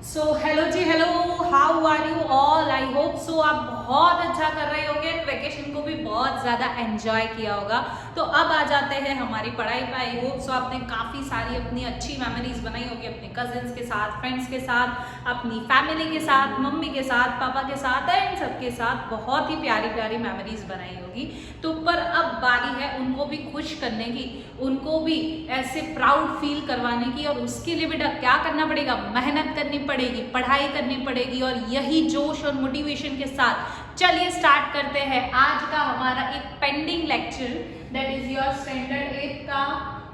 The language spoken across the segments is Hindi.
So hello ji, hello, how are you all. I hope so आप बहुत अच्छा कर रहे होंगे, वेकेशन को भी बहुत ज़्यादा एंजॉय किया होगा। तो अब आ जाते हैं हमारी पढ़ाई पे। आई होप सो आपने काफ़ी सारी अपनी अच्छी मेमोरीज बनाई होगी अपने कजिन्स के साथ, फ्रेंड्स के साथ, अपनी फैमिली के साथ, मम्मी के साथ, पापा के साथ एंड सबके साथ बहुत ही प्यारी प्यारी मेमोरीज बनाई होगी। तो पर अब बारी है उनको भी खुश करने की, उनको भी ऐसे प्राउड फील करवाने की। और उसके लिए बेटा क्या करना पड़ेगा? मेहनत करनी पड़ेगी, पढ़ाई करनी पड़ेगी। और यही जोश और मोटिवेशन के साथ चलिए स्टार्ट करते हैं आज का हमारा एक pending lecture, that is your standard 8 का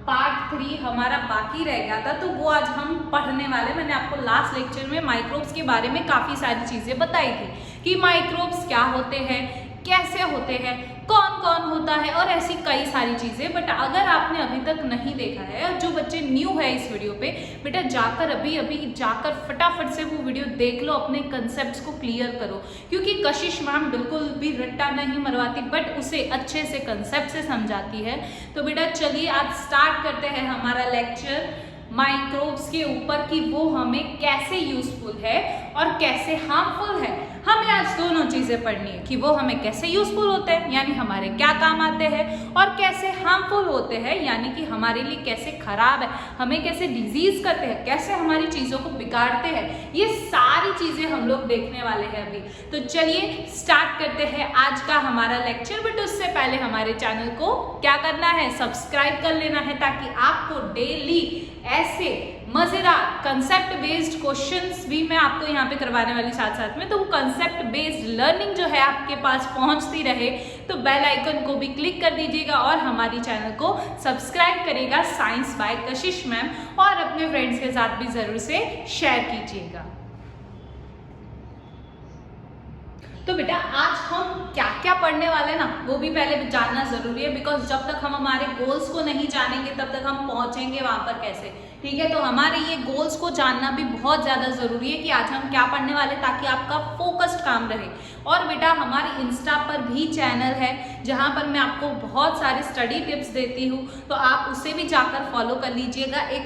पार्ट 3 हमारा बाकी रह गया था। तो वो आज हम पढ़ने वाले। मैंने आपको लास्ट लेक्चर में माइक्रोब्स के बारे में काफ़ी सारी चीज़ें बताई थी कि माइक्रोब्स क्या होते हैं, कैसे होते हैं, कौन कौन होता है और ऐसी कई सारी चीज़ें। बट अगर आपने अभी तक नहीं देखा है और जो बच्चे न्यू है इस वीडियो पे, बेटा जाकर अभी जाकर फटाफट से वो वीडियो देख लो, अपने कंसेप्ट्स को क्लियर करो। क्योंकि कशिश मैम बिल्कुल भी रट्टा नहीं मरवाती, बट उसे अच्छे से कंसेप्ट से समझाती है। तो बेटा चलिए आज स्टार्ट करते हैं हमारा लेक्चर माइक्रोब्स के ऊपर कि वो हमें कैसे यूजफुल है और कैसे हार्मफुल है। हमें आज दोनों चीजें पढ़नी है कि वो हमें कैसे यूजफुल होते हैं यानी हमारे क्या काम आते हैं, और कैसे हार्मफुल होते हैं यानी कि हमारे लिए कैसे खराब है, हमें कैसे डिजीज करते हैं, कैसे हमारी चीजों को बिगाड़ते हैं। ये सारी चीजें हम लोग देखने वाले हैं अभी। तो चलिए स्टार्ट करते हैं आज का हमारा लेक्चर। बट उससे पहले हमारे चैनल को क्या करना है? सब्सक्राइब कर लेना है, ताकि आपको डेली ऐसे मजेदार कंसेप्ट बेस्ड क्वेश्चंस भी मैं आपको यहाँ पे करवाने वाली साथ साथ में। तो वो कंसेप्ट बेस्ड लर्निंग जो है आपके पास पहुँचती रहे, तो बेल आइकन को भी क्लिक कर दीजिएगा और हमारी चैनल को सब्सक्राइब करिएगा साइंस बाय कशिश मैम, और अपने फ्रेंड्स के साथ भी जरूर से शेयर कीजिएगा। तो बेटा आज हम क्या क्या पढ़ने वाले ना वो भी पहले जानना जरूरी है, बिकॉज जब तक हम हमारे गोल्स को नहीं जानेंगे तब तक हम पहुंचेंगे वहां पर कैसे? ठीक है, तो हमारे ये गोल्स को जानना भी बहुत ज़्यादा ज़रूरी है कि आज हम क्या पढ़ने वाले, ताकि आपका फोकस्ड काम रहे। और बेटा हमारे इंस्टा पर भी चैनल है जहाँ पर मैं आपको बहुत सारे स्टडी टिप्स देती हूँ, तो आप उसे भी जाकर फॉलो कर लीजिएगा। एक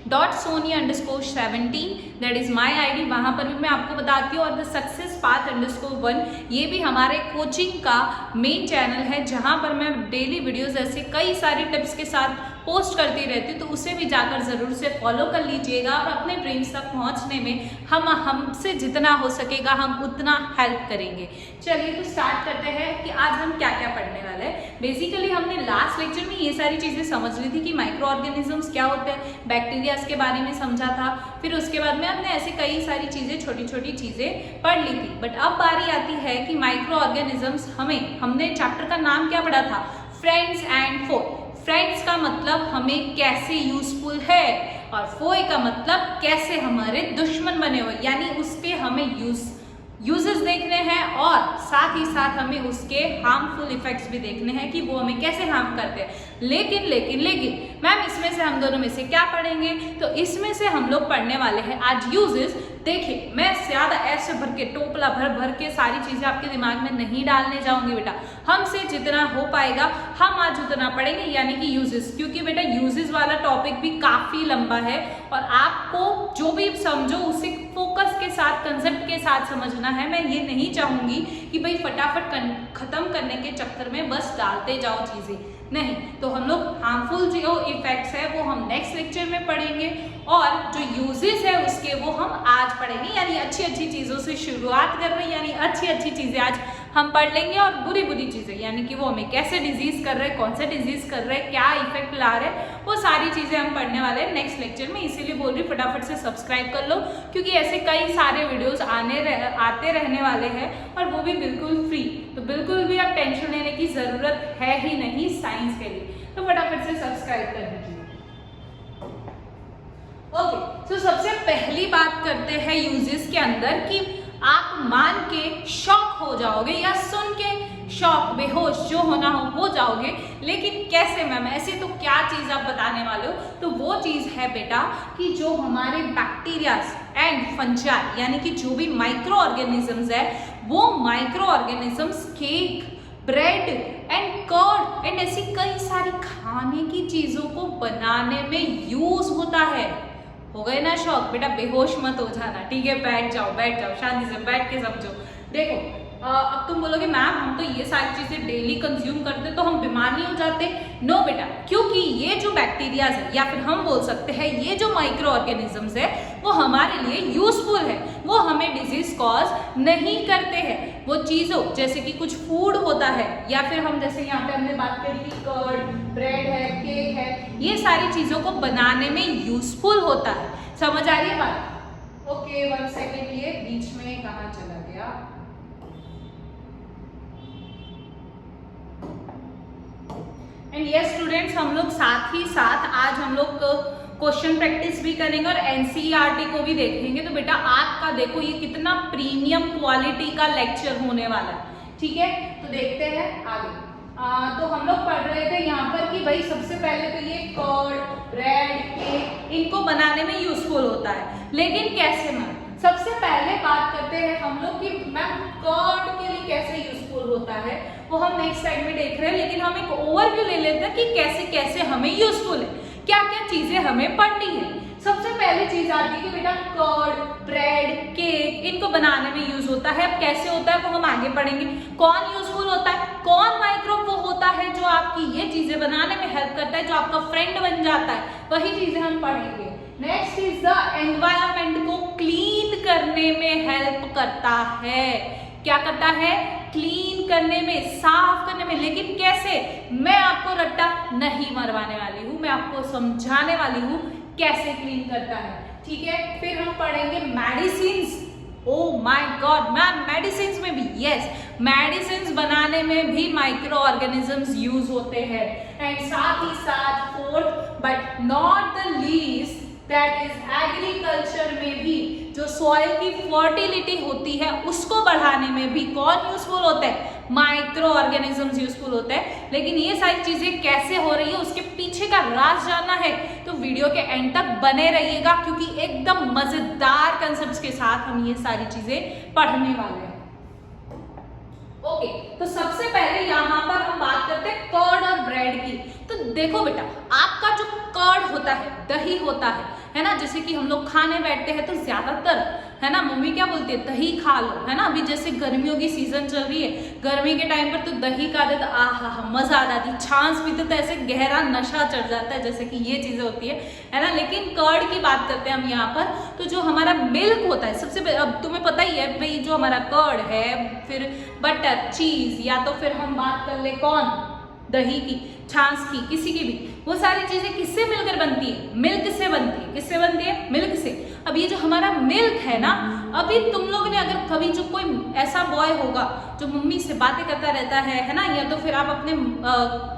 _Kashis.Soni_17 that is my ID, वहाँ पर भी मैं आपको बताती हूँ। और द सक्सेस पाथ _1 ये भी हमारे कोचिंग का मेन चैनल है, जहाँ पर मैं डेली वीडियोस ऐसे कई सारी टिप्स के साथ पोस्ट करती रहती हूँ। तो उसे भी जाकर ज़रूर से फॉलो कर लीजिएगा, और अपने ड्रीम्स तक पहुँचने में हमसे जितना हो सकेगा हम उतना हेल्प करेंगे। चलिए तो स्टार्ट करते हैं कि आज हम क्या क्या पढ़ने वाले हैं। बेसिकली हमने लास्ट लेक्चर में ये सारी चीज़ें समझ ली थी कि माइक्रो ऑर्गेनिजम्स क्या होते हैं, बैक्टीरियाज के बारे में समझा था। फिर उसके बाद में हमने ऐसे कई सारी चीज़ें, छोटी छोटी चीज़ें पढ़ ली थी। बट अब बारी आती है कि माइक्रो ऑर्गेनिजम्स हमने चैप्टर का नाम क्या पढ़ा था? Friends and four. फ्रेंड्स का मतलब हमें कैसे यूजफुल है, और फोए का मतलब कैसे हमारे दुश्मन बने हुए, यानी उस पे हमें यूजेस देखने हैं, और साथ ही साथ हमें उसके हार्मफुल इफेक्ट्स भी देखने हैं कि वो हमें कैसे हार्म करते हैं। लेकिन मैम इसमें से हम दोनों में से क्या पढ़ेंगे? तो इसमें से हम लोग पढ़ने वाले हैं आज यूजेस। देखिए मैं ज़्यादा ऐसे भर के टोपला भर के सारी चीज़ें आपके दिमाग में नहीं डालने जाऊंगी बेटा, हमसे जितना हो पाएगा हम आज उतना पढ़ेंगे, यानी कि यूजेस। क्योंकि बेटा यूजेस वाला टॉपिक भी काफ़ी लंबा है, और आपको जो भी समझो उसे फोकस के साथ, कंसेप्ट के साथ समझना है। मैं ये नहीं चाहूँगी कि भाई फटाफट खत्म करने के चक्कर में बस डालते जाओ चीज़ें, नहीं। तो हम लोग हार्मफुल जो इफेक्ट्स है वो हम नेक्स्ट लेक्चर में पढ़ेंगे, और जो यूजेस है उसके वो हम आज पढ़ेंगे। यानी अच्छी चीज़ों से शुरुआत कर रहे हैं, यानी अच्छी चीज़ें आज हम पढ़ लेंगे, और बुरी चीज़ें यानी कि वो हमें कैसे डिजीज कर रहे हैं, कौन से डिजीज कर रहे हैं, क्या इफेक्ट ला रहे हैं, वो सारी चीज़ें हम पढ़ने वाले हैं नेक्स्ट लेक्चर में। इसीलिए बोल रही फटाफट से सब्सक्राइब कर लो, क्योंकि ऐसे कई सारे वीडियोस आते रहने वाले हैं, और वो भी बिल्कुल फ्री। तो बिल्कुल भी आप टेंशन लेने की ज़रूरत है ही नहीं साइंस के लिए। तो फटाफट से सब्सक्राइब कर दीजिए। ओके, तो सबसे पहली बात करते हैं यूजेस के अंदर कि आप मान के शॉक हो जाओगे, या सुन के शॉक, बेहोश जो होना हो जाओगे। लेकिन कैसे मैम? ऐसे तो क्या चीज़ आप बताने वाले हो? तो वो चीज़ है बेटा कि जो हमारे बैक्टीरियाज एंड फंजाई, यानी कि जो भी माइक्रो ऑर्गेनिजम्स है, वो micro organisms cake, bread and curd and ऐसी कई सारी खाने की चीज़ों को बनाने में यूज होता है। हो गए ना शौक? बेटा बेहोश मत हो जाना, ठीक है? बैठ जाओ शांति से बैठ के समझो। देखो अब तुम बोलोगे मैम हम तो ये सारी चीजें डेली कंज्यूम करते तो हम बीमार नहीं हो जाते? नो बेटा, क्योंकि ये जो बैक्टीरियाज है या फिर हम बोल सकते हैं ये जो माइक्रो ऑर्गेनिजम्स है वो हमारे लिए यूजफुल है, वो हमें डिजीज कॉज नहीं करते हैं। वो चीजों जैसे कि कुछ फूड होता है या फिर हम जैसे यहाँ पे हमने बात करी कि कर्ड, ब्रेड है, केक है, ये सारी चीजों को बनाने में यूजफुल होता है। समझ आ रही है बात? ओके 1 सेकेंड, ये बीच में कहाँ चला गया? एंड यस स्टूडेंट्स, हम लोग साथ ही साथ आज हम लोग क्वेश्चन प्रैक्टिस भी करेंगे और एनसीईआरटी को भी देखेंगे। तो बेटा आपका देखो ये कितना प्रीमियम क्वालिटी का लेक्चर होने वाला है, ठीक है? तो देखते हैं आगे। तो हम लोग पढ़ रहे थे यहाँ पर कि भाई सबसे पहले तो ये कर्ड, ब्रेड, केक इनको बनाने में यूजफुल होता है, लेकिन कैसे मैम? सबसे पहले बात करते हैं हम लोग कि मैम कर्ड के लिए कैसे यूजफुल होता है, वो हम नेक्स्ट स्लाइड में देख रहे हैं, लेकिन हम एक ओवरव्यू ले लेते हैं कि कैसे कैसे हमें यूजफुल है, क्या क्या चीजें हमें पढ़नी है। सबसे पहली चीज आती है कि बेटा कर्ड, ब्रेड, केक इनको बनाने में यूज होता है। अब कैसे होता है वो हम आगे पढ़ेंगे। कौन यूजफुल होता है, कौन माइक्रोब वो होता है जो आपकी ये चीजें बनाने में हेल्प करता है, जो आपका फ्रेंड बन जाता है, वही चीजें हम पढ़ेंगे। नेक्स्ट इज द एनवायरमेंट को क्लीन करने में हेल्प करता है। क्या करता है? क्लीन करने में, साफ करने में। लेकिन कैसे? मैं आपको रट्टा नहीं मरवाने वाली हूँ, मैं आपको समझाने वाली हूँ कैसे क्लीन करता है, ठीक है? फिर हम पढ़ेंगे medicines. Oh my God ma'am, medicines में भी? यस, मेडिसिन्स बनाने में भी माइक्रो ऑर्गेनिजम्स यूज होते हैं। एंड साथ ही साथ fourth but not the least that is agriculture में भी जो सॉइल की फर्टिलिटी होती है उसको बढ़ाने में भी कौन यूजफुल होता है? माइक्रो ऑर्गेनिजम्स यूजफुल होते हैं। लेकिन ये सारी चीजें कैसे हो रही है उसके पीछे का राज जानना है तो वीडियो के एंड तक बने रहिएगा, क्योंकि एकदम मजेदार कंसेप्ट्स के साथ हम ये सारी चीजें पढ़ने वाले हैं। ओके, तो सबसे पहले यहाँ पर हम बात करते हैं कर्ड और ब्रेड की। तो देखो बेटा, आपका जो कर्ड होता है, दही होता है ना, जैसे कि हम लोग खाने बैठते हैं तो ज्यादातर है ना मम्मी क्या बोलती है, दही खा लो, है ना? अभी जैसे गर्मियों की सीजन चल रही है, गर्मी के टाइम पर तो दही खा दे तो आहा मजा आ जाती है, छाछ पीते तो ऐसे गहरा नशा चढ़ जाता है, जैसे कि ये चीजें होती है ना? लेकिन कर्ड की बात करते हैं हम यहाँ पर, तो जो हमारा मिल्क होता है सबसे अब तुम्हें पता ही है भाई, जो हमारा कर्ड है, फिर बटर, चीज, या तो फिर हम बात कर ले कौन, दही की, छाछ की, किसी की भी, वो सारी चीजें किससे मिलकर बनती है? मिल्क से बनती है। किससे बनती है? मिल्क से। अब ये जो हमारा मिल्क है ना, अभी तुम लोग ने अगर कभी जो कोई ऐसा बॉय होगा जो मम्मी से बातें करता रहता है ना, या तो फिर आप अपने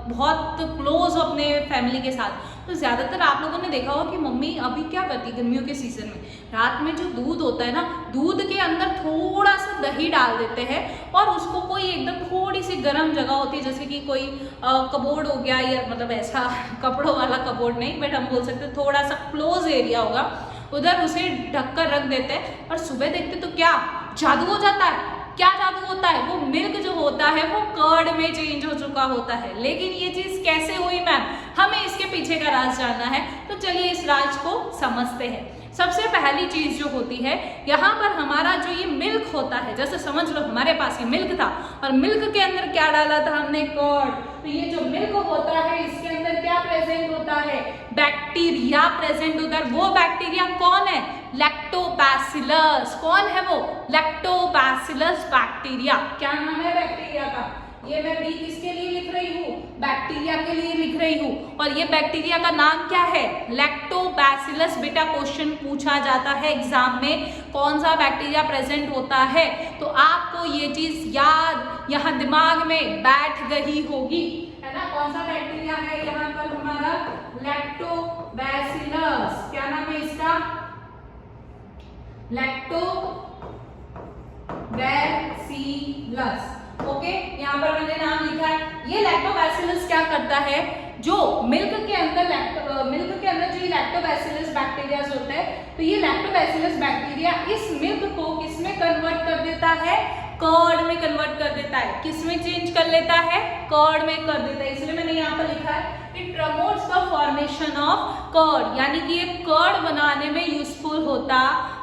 बहुत क्लोज हो अपने फैमिली के साथ, तो ज्यादातर आप लोगों ने देखा होगा कि मम्मी अभी क्या करती है गर्मियों के सीजन में, रात में जो दूध होता है ना, दूध के अंदर थोड़ा सा दही डाल देते हैं और उसको कोई एकदम थोड़ी सी गर्म जगह होती है, जैसे कि कोई कबोर्ड हो गया, या मतलब ऐसा कपड़ों वाला कबोर्ड नहीं, बट हम बोल सकते हैं थोड़ा सा क्लोज एरिया होगा, उधर उसे ढककर रख देते हैं और सुबह देखते तो क्या जादू हो जाता है। क्या जादू होता है? वो मिल्क जो होता है वो कर्ड में चेंज हो चुका होता है। लेकिन ये चीज कैसे हुई मैम, हमें इसके पीछे का राज जानना है, तो चलिए इस राज को समझते हैं। सबसे पहली चीज जो होती है, यहाँ पर हमारा जो ये मिल्क होता है, जैसे समझ लो हमारे पास ये मिल्क था और मिल्क के अंदर क्या डाला था हमने? कर्ड। तो ये जो मिल्क होता है इसके अंदर क्या प्रेजेंट होता है? बैक्टीरिया प्रेजेंट होता है। वो बैक्टीरिया कौन है? लैक्टोबैसिलस। कौन है वो? Lactobacillus bacteria. क्या नाम है बैक्टीरिया का? ये मैं बी किसके लिए लिख रही हूँ? बैक्टीरिया के लिए लिख रही हूँ। और ये बैक्टीरिया का नाम क्या है? लैक्टोबैसिलस। बेटा क्वेश्चन पूछा जाता है एग्जाम में, कौन सा बैक्टीरिया प्रेजेंट होता है, तो आपको ये चीज याद यहाँ दिमाग में बैठ गई होगी, है ना? कौन सा बैक्टीरिया है यहाँ पर हमारा? लैक्टोबैसिलस। क्या नाम है इसका? लैक्टोबैसिलस। ओके, यहाँ पर मैंने नाम लिखा है। ये लैक्टोबैसिलस क्या करता है? जो मिल्क के अंदर जो ये लैक्टोबैसिलस बैक्टीरिया होता है, तो ये लैक्टोबैसिलस बैक्टीरिया इस मिल्क को किसमें कन्वर्ट कर देता है? कर्ड में कन्वर्ट कर देता है। किसमें चेंज कर लेता है? कर्ड में कर देता है। इसलिए मैंने यहाँ पर लिखा है it promotes the formation of curd, यानी कि ये कर्ड बनाने में यूजफुल होता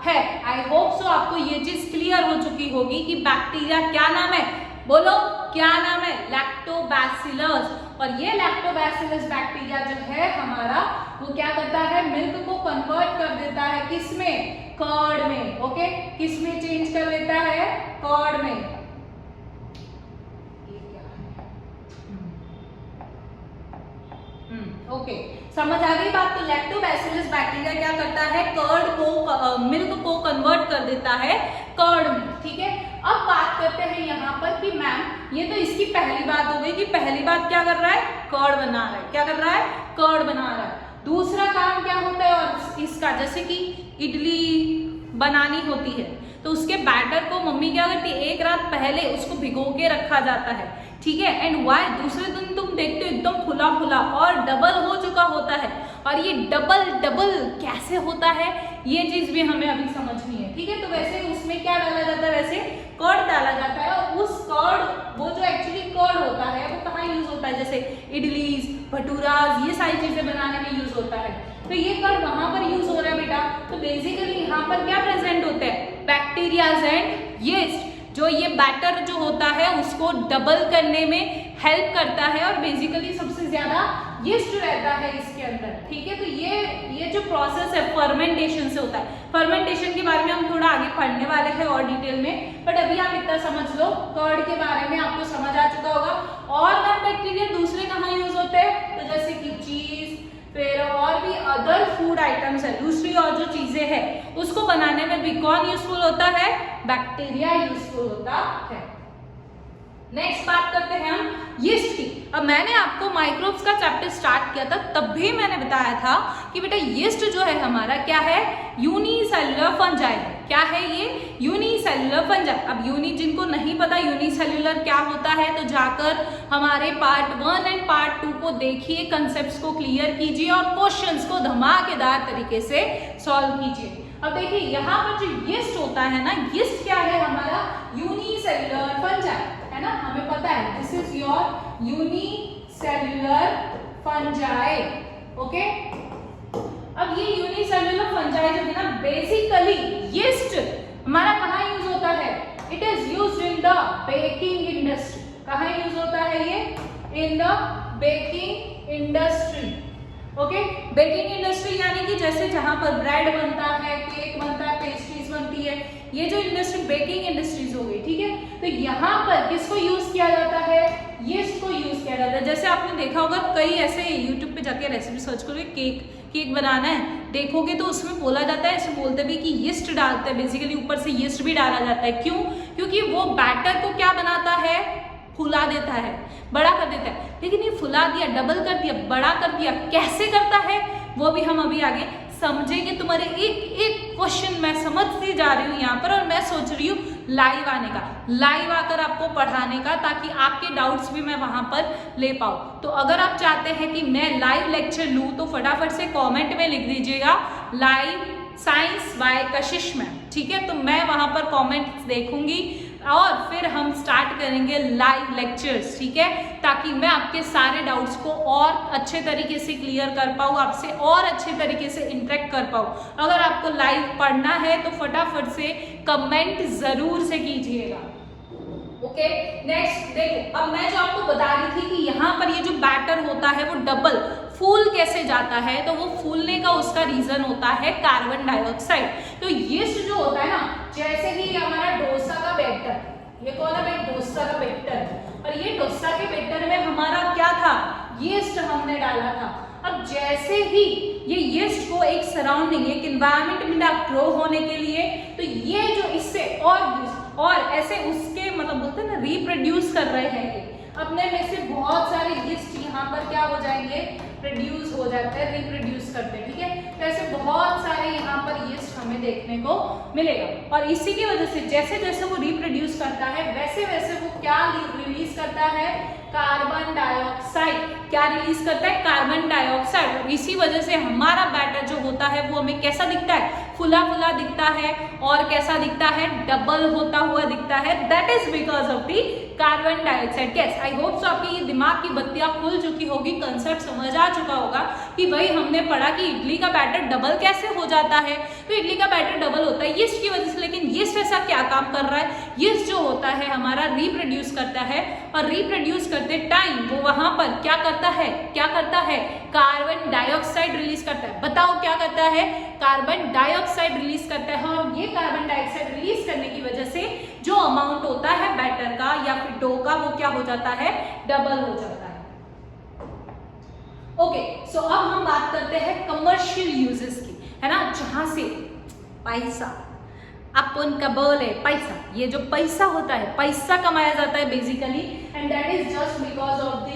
है। आई होप सो आपको ये चीज क्लियर हो चुकी होगी कि बैक्टीरिया क्या नाम है, बोलो क्या नाम है, लैक्टोबैसिलस। और ये लैक्टोबैसिलस बैक्टीरिया जो है हमारा, वो क्या करता है, मिल्क को कन्वर्ट कर देता है किसमें, कर्ड में। ओके, किस में चेंज कर देता है, कर्ड में। ओके, समझ आ गई बात। तो लैक्टोबैसिलस बैक्टीरिया क्या करता है, कर्ड को, मिल्क को कन्वर्ट कर देता है कर्ड में। ठीक है, अब बात करते हैं यहाँ पर कि मैम ये तो इसकी पहली बात हो गई कि पहली बात क्या कर रहा है, कर्ड बना रहा है। क्या कर रहा है, कर्ड बना रहा है। दूसरा काम क्या होता है और इसका, जैसे कि इडली बनानी होती है तो उसके बैटर को मम्मी क्या करती है, एक रात पहले उसको भिगो के रखा जाता है। ठीक है, एंड वाई, दूसरे दिन तुम देखते हो एकदम फुला फुला और डबल हो चुका होता है। और ये डबल डबल कैसे होता है, ये चीज भी हमें अभी समझनी है। ठीक है, तो वैसे उसमें क्या डाला जाता है, वैसे कर्ड डाला जाता है। और उस कर्ड, वो जो एक्चुअली कर्ड होता है वो कहाँ यूज होता है, जैसे इडलीज, भटूराज, ये सारी चीजें बनाने में यूज होता है। तो ये कर्ड वहां पर यूज हो रहा है बेटा। तो बेसिकली यहाँ पर क्या प्रेजेंट होते हैं, बैक्टीरियाज एंड यीस्ट, जो ये बैटर जो होता है उसको डबल करने में हेल्प करता है। और बेसिकली सबसे ज्यादा यीस्ट रहता है इसके अंदर। ठीक है, तो ये जो प्रोसेस है फर्मेंटेशन से होता है। फर्मेंटेशन के बारे में हम थोड़ा आगे पढ़ने वाले हैं और डिटेल में, बट अभी आप इतना समझ लो, कर्ड के बारे में आपको समझ आ चुका होगा। और नॉन बैक्टीरिया दूसरे कहाँ यूज होते हैं, तो जैसे कि चीज, फिर और भी अदर फूड आइटम्स है, दूसरी और जो चीजें हैं उसको बनाने में भी कौन यूजफुल होता है, बैक्टीरिया यूजफुल होता है। नेक्स्ट बात करते हैं हम यीस्ट की। अब मैंने आपको माइक्रोब्स का चैप्टर स्टार्ट किया था, तब भी मैंने बताया था कि बेटा यीस्ट जो है हमारा क्या है, यूनिसेल्युलर फंजाई है। क्या है ये, यूनिसेल्युलर फंजाई। अब जिनको नहीं पता यूनिसेल्युलर क्या होता है, तो जाकर हमारे पार्ट 1 एंड पार्ट 2 को देखिए, कंसेप्ट्स को क्लियर कीजिए और क्वेश्चंस को धमाकेदार तरीके से सॉल्व कीजिए। अब देखिए यहाँ पर जो यीस्ट होता है ना, यीस्ट क्या है हमारा, यूनिसेल्युलर फंजाई है ना, हमें पता है this is your unicellular fungi. Okay, अब ये यूनिसेल्युलर फंजाई जो है ना, बेसिकली यीस्ट हमारा कहाँ यूज होता है, it is used in the baking industry. कहाँ यूज होता है ये, in the baking industry. Okay, baking industry यानी कि जैसे जहां पर ब्रेड बनता है, केक बनता है, पेस्ट्रीज बनती है, ये जो इंडस्ट्री बेकिंग इंडस्ट्रीज हो गई। ठीक है, तो यहाँ पर किसको यूज किया जाता है, यीस्ट को यूज किया जाता है। जैसे आपने देखा होगा कई ऐसे यूट्यूब पे जाके रेसिपी सर्च करोगे, केक बनाना है, देखोगे तो उसमें बोला जाता है, ऐसे बोलते भी कि यीस्ट डालते हैं, बेसिकली ऊपर से यीस्ट भी डाला जाता है। क्यों, क्योंकि वो बैटर को क्या बनाता है, फुला देता है, बड़ा कर देता है। लेकिन ये फुला दिया, डबल कर दिया, बड़ा कर दिया, कैसे करता है वो भी हम अभी आगे समझेंगे। तुम्हारे एक एक क्वेश्चन मैं समझती जा रही हूँ यहाँ पर, और मैं सोच रही हूँ लाइव आने का, लाइव आकर आपको पढ़ाने का, ताकि आपके डाउट्स भी मैं वहां पर ले पाऊँ। तो अगर आप चाहते हैं कि मैं लाइव लेक्चर लूँ तो फटाफट से कॉमेंट में लिख दीजिएगा live science by Kashish ma'am. ठीक है, तो मैं वहां पर कॉमेंट्स देखूंगी और फिर हम स्टार्ट करेंगे लाइव लेक्चर्स। ठीक है, ताकि मैं आपके सारे डाउट्स को और अच्छे तरीके से क्लियर कर पाऊँ, आपसे और अच्छे तरीके से इंटरेक्ट कर पाऊँ। अगर आपको लाइव पढ़ना है तो फटाफट से कमेंट जरूर से कीजिएगा। ओके, नेक्स्ट देखो, अब मैं जो आपको बता रही थी कि यहाँ पर ये जो बैटर होता है वो डबल फूल कैसे जाता है, तो वो फूलने का उसका रीजन होता है कार्बन डाइऑक्साइड। तो यीस्ट जो होता है ना, जैसे ही हमारा डोसा का बैटर, ये कौन है भाई, डोसा का बैटर, और ये डोसा के बैटर में हमारा क्या था, यीस्ट हमने डाला था। अब जैसे ही ये यीस्ट को एक सराउंडिंग, एक एनवायरमेंट मिला ग्रो होने के लिए, तो ये जो इससे और ऐसे उसके मतलब बोलते हैं ना, रिप्रोड्यूस कर रहे हैं, ये अपने में से बहुत सारे यीस्ट यहाँ पर क्या हो जाएंगे, प्रोड्यूस हो जाते हैं, रिप्रोड्यूस करते हैं। ठीक है, तो ऐसे बहुत सारे यहाँ पर यीस्ट हमें देखने को मिलेगा। और इसी की वजह से जैसे जैसे वो रिप्रोड्यूस करता है, वैसे वैसे वो क्या रिलीज करता है, कार्बन डाइऑक्साइड। क्या रिलीज करता है, कार्बन डाइऑक्साइड। और इसी वजह से हमारा बैटर जो होता है वो हमें कैसा दिखता है, फुला फुला दिखता है, और कैसा दिखता है, डबल होता हुआ दिखता है। That is because of the carbon dioxide gas. I hope सो आपके ये दिमाग की बत्तियां खुल चुकी होगी, कंसेप्ट समझ आ चुका होगा कि भाई हमने पढ़ा कि इडली का बैटर डबल कैसे हो जाता है। तो इडली का बैटर डबल होता है यीस्ट की वजह से, लेकिन यीस्ट ऐसा क्या काम कर रहा है, यीस्ट जो होता है हमारा रिप्रोड्यूस करता है, और रिप्रोड्यूस करते टाइम वो वहां पर क्या करता है, कार्बन डाइऑक्साइड रिलीज करता है। बताओ क्या करता है, कार्बन डाइऑक्साइड रिलीज करता है, और ये कार्बन डाइऑक्साइड रिलीज करने की वजह से जो अमाउंट होता है बैटर का या फिर डो का वो क्या हो जाता है, डबल हो जाता है। ओके, सो अब हम बात करते हैं कमर्शियल यूजेस की, है ना, जहां से पैसा, अपन का बोले पैसा, ये जो पैसा होता है, पैसा कमाया जाता है basically, and that is just because of the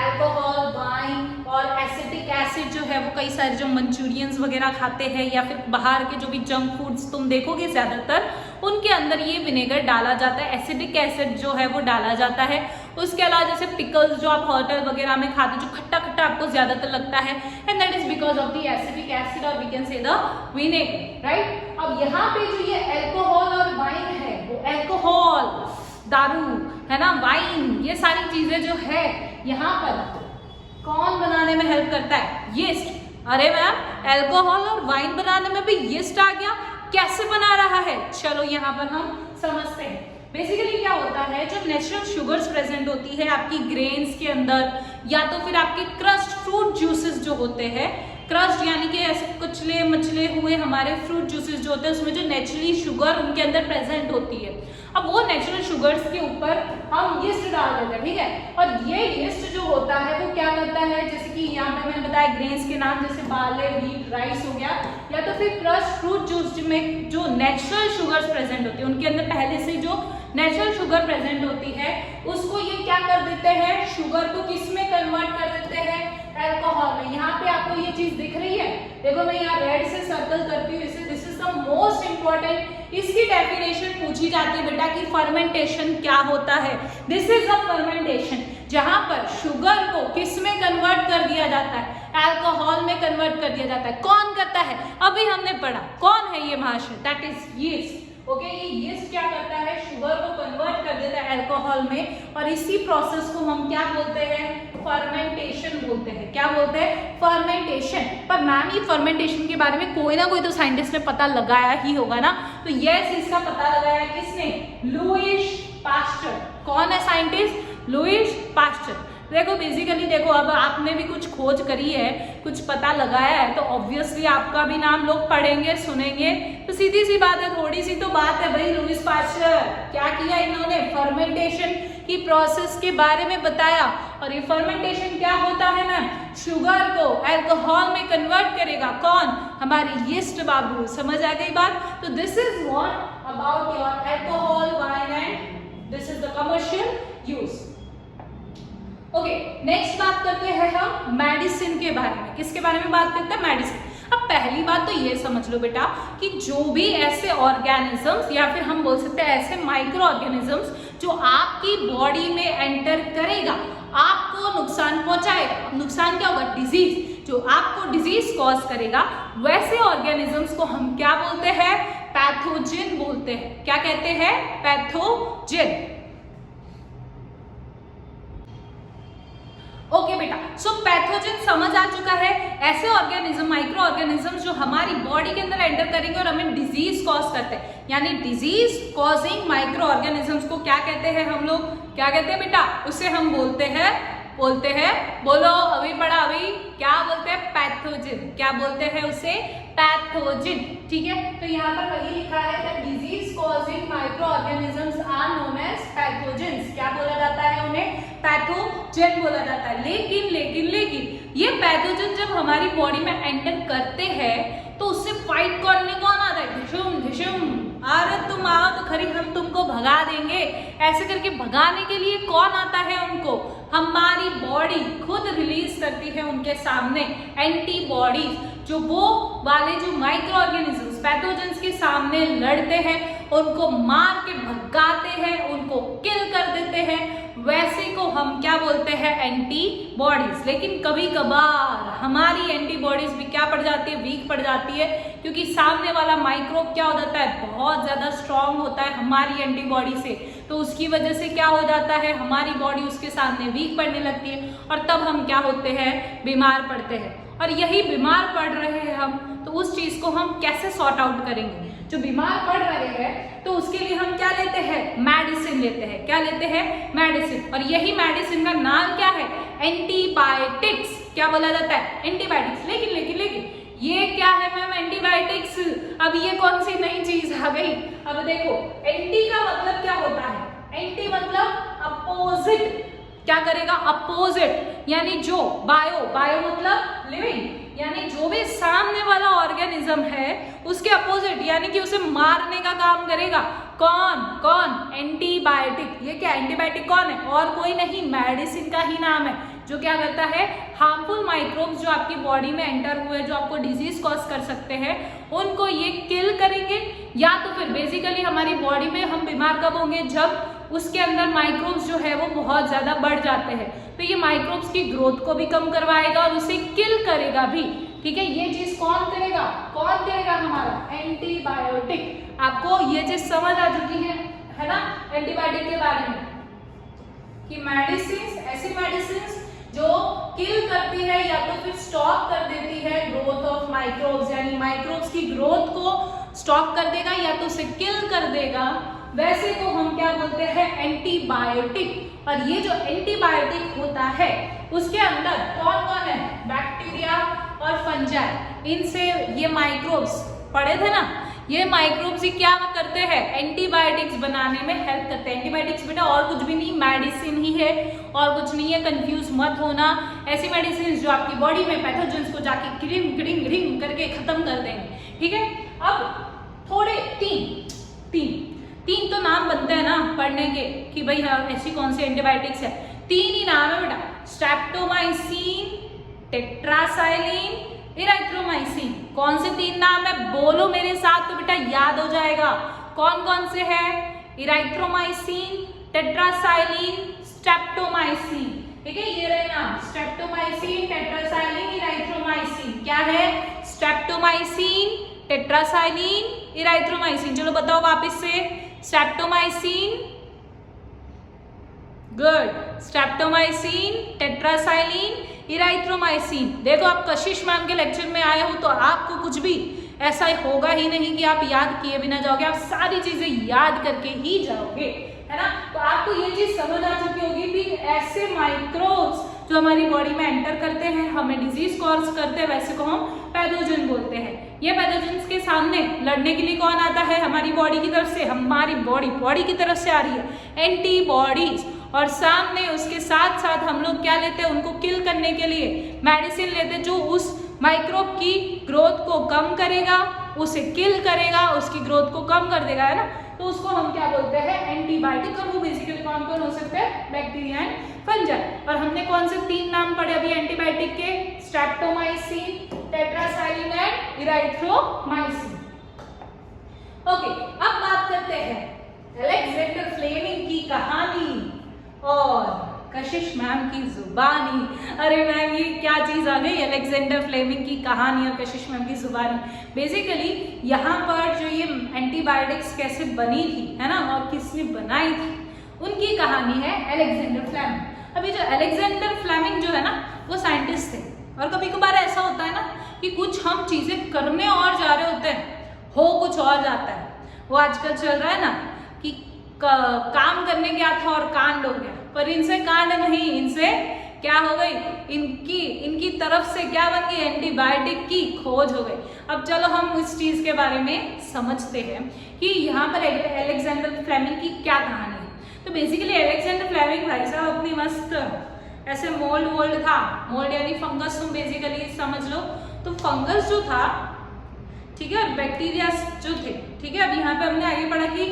alcohol, wine और एसिटिक एसिड जो है वो कई सारे जो मंचूरियंस वगैरह खाते हैं या फिर बाहर के जो भी जंक फूड्स तुम देखोगे ज्यादातर उनके अंदर ये विनेगर डाला जाता है, एसिडिक एसिड जो है वो डाला जाता है। उसके अलावा जैसे पिकल्स जो आप होटल वगैरह में खाते हो जो खट्टा खट्टा आपको ज्यादातर लगता है, and that is because of the acidic acid और we can say the vinegar, right. अब यहाँ पे जो ये अल्कोहल और वाइन है, वो अल्कोहल दारू है ना, वाइन, ये सारी चीजें जो है यहाँ पर कौन बनाने में हेल्प करता है, यीस्ट। अरे मैम अल्कोहल और वाइन बनाने में भी यीस्ट आ गया, कैसे बना रहा है, चलो यहाँ पर हम समझते हैं। बेसिकली क्या होता है, जब नेचुरल शुगर्स प्रेजेंट होती है आपकी ग्रेन्स के अंदर या तो फिर आपके क्रस्ट फ्रूट जूसेस जो होते हैं, क्रस्ट यानी कि ऐसे कुचले मचले हुए हमारे फ्रूट जूसेस जो होते हैं उसमें जो नेचुरली शुगर उनके अंदर प्रेजेंट होती है, अब वो नेचुरल शुगर्स के ऊपर हम यीस्ट डाल देते हैं, ठीक है। और ये यीस्ट जो होता है वो क्या करता है, जैसे कि यहाँ पे मैंने बताया ग्रेन्स के नाम जैसे बार्ले, व्हीट, राइस हो गया, या तो फिर क्रस्ट फ्रूट जूस में जो नेचुरल शुगर्स प्रेजेंट होती है उनके अंदर पहले से जो नेचुरल शुगर प्रेजेंट होती है उसको ये क्या कर देते हैं, शुगर को किस में कन्वर्ट कर देते हैं, अल्कोहल में। यहाँ पे आपको ये चीज दिख रही है, देखो मैं यहाँ रेड से सर्कल करती हूँ इसे, this is the most important, इसकी डेफिनेशन पूछी जाती है बेटा कि फर्मेंटेशन क्या होता है। दिस इज अ फर्मेंटेशन जहां पर शुगर को किस में कन्वर्ट कर दिया जाता है, अल्कोहल में कन्वर्ट कर दिया जाता है। कौन करता है, अभी हमने पढ़ा, कौन है ये महाशय, दैट इज यीस्ट। ओके, ये यीस्ट क्या करता है, शुगर को कन्वर्ट कर देता है अल्कोहल में, और इसी प्रोसेस को हम क्या बोलते हैं, फर्मेंटेशन बोलते हैं। क्या बोलते हैं, फर्मेंटेशन। पर मैम ये फर्मेंटेशन के बारे में कोई ना कोई तो साइंटिस्ट ने पता लगाया ही होगा ना, तो यस इसका पता लगाया किसने, लुईस पास्चर। कौन है साइंटिस्ट, लुईस पास्चर। देखो बेसिकली देखो, अब आपने भी कुछ खोज करी है, कुछ पता लगाया है, तो ऑब्वियसली आपका भी नाम लोग पढ़ेंगे, सुनेंगे, तो सीधी सी बात है, थोड़ी सी तो बात है भाई। लुईस पास्चर क्या किया इन्होंने, फर्मेंटेशन की प्रोसेस के बारे में बताया, और ये फर्मेंटेशन क्या होता है ना, शुगर को अल्कोहल में कन्वर्ट करेगा कौन, हमारी यीस्ट बाबू। समझ आ गई बात। तो this is what about your alcohol, wine and this is the commercial use. Okay, next बात करते हैं हम मेडिसिन के बारे में। किसके बारे में बात करते हैं, मेडिसिन। अब पहली बात तो ये समझ लो बेटा कि जो भी ऐसे ऑर्गेनिजम्स या फिर हम बोल सकते हैं ऐसे माइक्रो ऑर्गेनिजम्स जो आपकी बॉडी में एंटर करेगा, आपको नुकसान पहुंचाएगा। नुकसान क्या होगा, डिजीज, जो आपको डिजीज कॉज करेगा, वैसे ऑर्गेनिजम्स को हम क्या बोलते हैं, पैथोजिन बोलते हैं। क्या कहते हैं, पैथोजिन। ओके बेटा, सो पैथोजन समझ आ चुका है, ऐसे ऑर्गेनिज्म, माइक्रो ऑर्गेनिज्म जो हमारी बॉडी के अंदर एंटर करेंगे और हमें डिजीज कॉज करते हैं, यानी डिजीज कॉजिंग माइक्रो ऑर्गेनिजम्स को क्या कहते हैं हम लोग, क्या कहते हैं बेटा, उसे हम बोलते हैं बोलो अभी पढ़ा, अभी क्या बोलते हैं, पैथोजिन। क्या बोलते हैं उसे, पैथोजिन। ठीक है, तो यहाँ पर वही लिखा है that disease causing micro organisms are known as pathogens. क्या बोला जाता है उन्हें, पैथोजेन बोला जाता है। लेकिन ये पैथोजन जब हमारी बॉडी में एंटर करते हैं तो उससे फाइट करने कौन आता है, ढिशुम, अरे तुम आओ तो खरी हम तुमको भगा देंगे, ऐसे करके भगाने के लिए कौन आता है उनको, हमारी बॉडी खुद रिलीज करती है उनके सामने एंटीबॉडीज, जो वो वाले जो माइक्रो ऑर्गेनिजम्स पैथोजेंस के सामने लड़ते हैं, उनको मार के भगाते हैं, उनको किल कर देते हैं, वैसे को हम क्या बोलते हैं, एंटीबॉडीज। लेकिन कभी कभार हमारी एंटीबॉडीज भी क्या पड़ जाती है, वीक पड़ जाती है, क्योंकि सामने वाला माइक्रोब क्या हो जाता है, बहुत ज्यादा स्ट्रांग होता है हमारी एंटीबॉडी से। तो उसकी वजह से क्या हो जाता है, हमारी बॉडी उसके सामने वीक पड़ने लगती है और तब हम क्या होते हैं, बीमार पड़ते हैं। और यही बीमार पड़ रहे हैं हम, तो उस चीज को हम कैसे सॉर्ट आउट करेंगे। जो बीमार पड़ रहे हैं तो उसके लिए हम क्या लेते हैं, मेडिसिन लेते हैं। क्या लेते हैं, मेडिसिन। और यही मेडिसिन का नाम क्या है, एंटीबायोटिक्स। क्या बोला जाता है, एंटीबायोटिक्स। लेकिन लेकिन लेकिन ये क्या है मैम, एंटीबायोटिक्स। अब ये कौन सी नई चीज आ गई। अब देखो, एंटी का मतलब क्या होता है, एंटी मतलब अपोजिट। क्या करेगा, अपोजिट, यानी जो, बायो, बायो मतलब लिविंग, यानी जो भी सामने वाला ऑर्गेनिज्म है उसके अपोजिट, यानी कि उसे मारने का काम करेगा। कौन कौन, एंटीबायोटिक। ये क्या, एंटीबायोटिक कौन है, और कोई नहीं, मेडिसिन का ही नाम है, जो क्या करता है, हार्मफुल माइक्रोब्स जो आपकी बॉडी में एंटर हुए, जो आपको डिजीज कॉज कर सकते हैं, उनको ये किल करेंगे। या तो फिर बेसिकली हमारी बॉडी में हम बीमार कब होंगे, जब उसके अंदर माइक्रोब्स जो है वो बहुत ज्यादा बढ़ जाते हैं। तो ये माइक्रोब्स की ग्रोथ को भी कम करवाएगा और उसे किल करेगा भी। ठीक है, ये चीज कौन करेगा, कौन करेगा, हमारा एंटीबायोटिक। आपको ये चीज समझ आ चुकी है ना, एंटीबायोटिक के बारे में, कि मेडिसिन, ऐसी मेडिसिन जो किल करती है या तो फिर स्टॉप कर देती है ग्रोथ ऑफ माइक्रोब्स, यानी माइक्रोब्स की ग्रोथ को स्टॉप कर देगा या तो उसे किल कर देगा, वैसे को हम क्या बोलते हैं, एंटीबायोटिक। और ये जो एंटीबायोटिक होता है उसके अंदर कौन कौन है, बैक्टीरिया और फंजाई। इनसे ये माइक्रोब्स पढ़े थे ना, ये माइक्रोब्स ही क्या करते हैं, एंटीबायोटिक्स बनाने में हेल्प करते हैं। एंटीबायोटिक्स बेटा और कुछ भी नहीं, मेडिसिन ही है और कुछ नहीं है, कंफ्यूज मत होना। ऐसी मेडिसिन जो आपकी बॉडी में पैथोजेंस को जाके क्रिंग क्रिंग क्रिंग करके खत्म कर देंगे। ठीक है, अब थोड़े तीन तो नाम बनते हैं ना पढ़ने के, कि भाई हाँ ऐसी कौन सी एंटीबायोटिक्स है। 3 ही नाम है बेटा, स्ट्रेप्टोमाइसिन, टेट्रासाइलिन, इराइथ्रोमाइसिन। कौन से 3 नाम है, बोलो मेरे साथ तो बेटा याद हो जाएगा। कौन कौन से है, इराइथ्रोमाइसिन, टेट्रासाइलिन, स्ट्रेप्टोमाइसिन। ठीक है, ये रहे नाम, स्ट्रेप्टोमाइसिन, टेट्रासाइलिन, इराइथ्रोमाइसिन। क्या है, स्ट्रेप्टोमाइसिन, टेट्रासाइलिन, इराइथ्रोमाइसिन। चलो बताओ वापस से, स्ट्रेप्टोमाइसिन, गुड, स्ट्रेप्टोमाइसिन, टेट्रासाइलिन, इराइथ्रोमाइसिन। देखो आप कशिश मैम के लेक्चर में आए हो तो आपको कुछ भी ऐसा होगा ही नहीं कि आप याद किए बिना जाओगे, आप सारी चीजें याद करके ही जाओगे, है ना। तो आपको ये चीज समझ आ चुकी होगी कि ऐसे माइक्रोब्स जो हमारी बॉडी में एंटर करते हैं, हमें डिजीज कॉज करते हैं, वैसे को हम पैथोजन बोलते हैं। ये पैथोजेंस के सामने लड़ने के लिए कौन आता है, हमारी बॉडी की तरफ से, हमारी बॉडी की तरफ से आ रही है एंटीबॉडीज। और सामने उसके साथ साथ हम लोग क्या लेते हैं, उनको किल करने के लिए मेडिसिन लेते हैं, जो उस माइक्रोब की ग्रोथ को कम करेगा, उसे किल करेगा, उसकी ग्रोथ को कम कर देगा, है ना। तो उसको हम क्या बोलते हैं, एंटीबायोटिक। और वो बेसिकली कौन कौन हो सकते हैं, बैक्टीरिया एंड फंजाई। और हमने कौन से 3 नाम पढ़े अभी एंटीबायोटिक के, स्ट्रेप्टोमाइसिन, टेट्रासाइलिन एंड इराइथ्रोमाइसिन। ओके, अब बात करते हैं अलेक्जेंडर फ्लेमिंग की कहानी और कशिश मैम की जुबानी। अरे मैम ये क्या चीज आ गई, अलेक्जेंडर फ्लेमिंग की कहानी और कशिश मैम की जुबानी। बेसिकली यहाँ पर जो ये एंटीबायोटिक्स कैसे बनी थी, है ना, और किसने बनाई थी, उनकी कहानी है अलेक्जेंडर फ्लेमिंग। अभी जो अलेक्जेंडर फ्लेमिंग जो है ना, वो साइंटिस्ट थे। और कभी कभार ऐसा होता है ना कि कुछ हम चीजें करने और जा रहे होते हैं, हो कुछ और जाता है। वो आजकल चल रहा है ना कि काम करने गया था और कांड हो गया, पर इनसे कांड नहीं, इनसे क्या हो गई, इनकी तरफ से क्या बन गई, एंटीबायोटिक की खोज हो गई। अब चलो हम इस चीज के बारे में समझते हैं कि यहाँ पर अलेक्जेंडर फ्लेमिंग की क्या कहानी है। तो बेसिकली अलेक्जेंडर फ्लेमिंग भाई साहब अपनी मस्त ऐसे मोल्ड था, मोल्ड यानी फंगस, तुम बेसिकली समझ लो। तो फंगस जो था, ठीक है, और बैक्टीरिया जो थे, ठीक है। अब यहाँ पे हमने आगे पढ़ा कि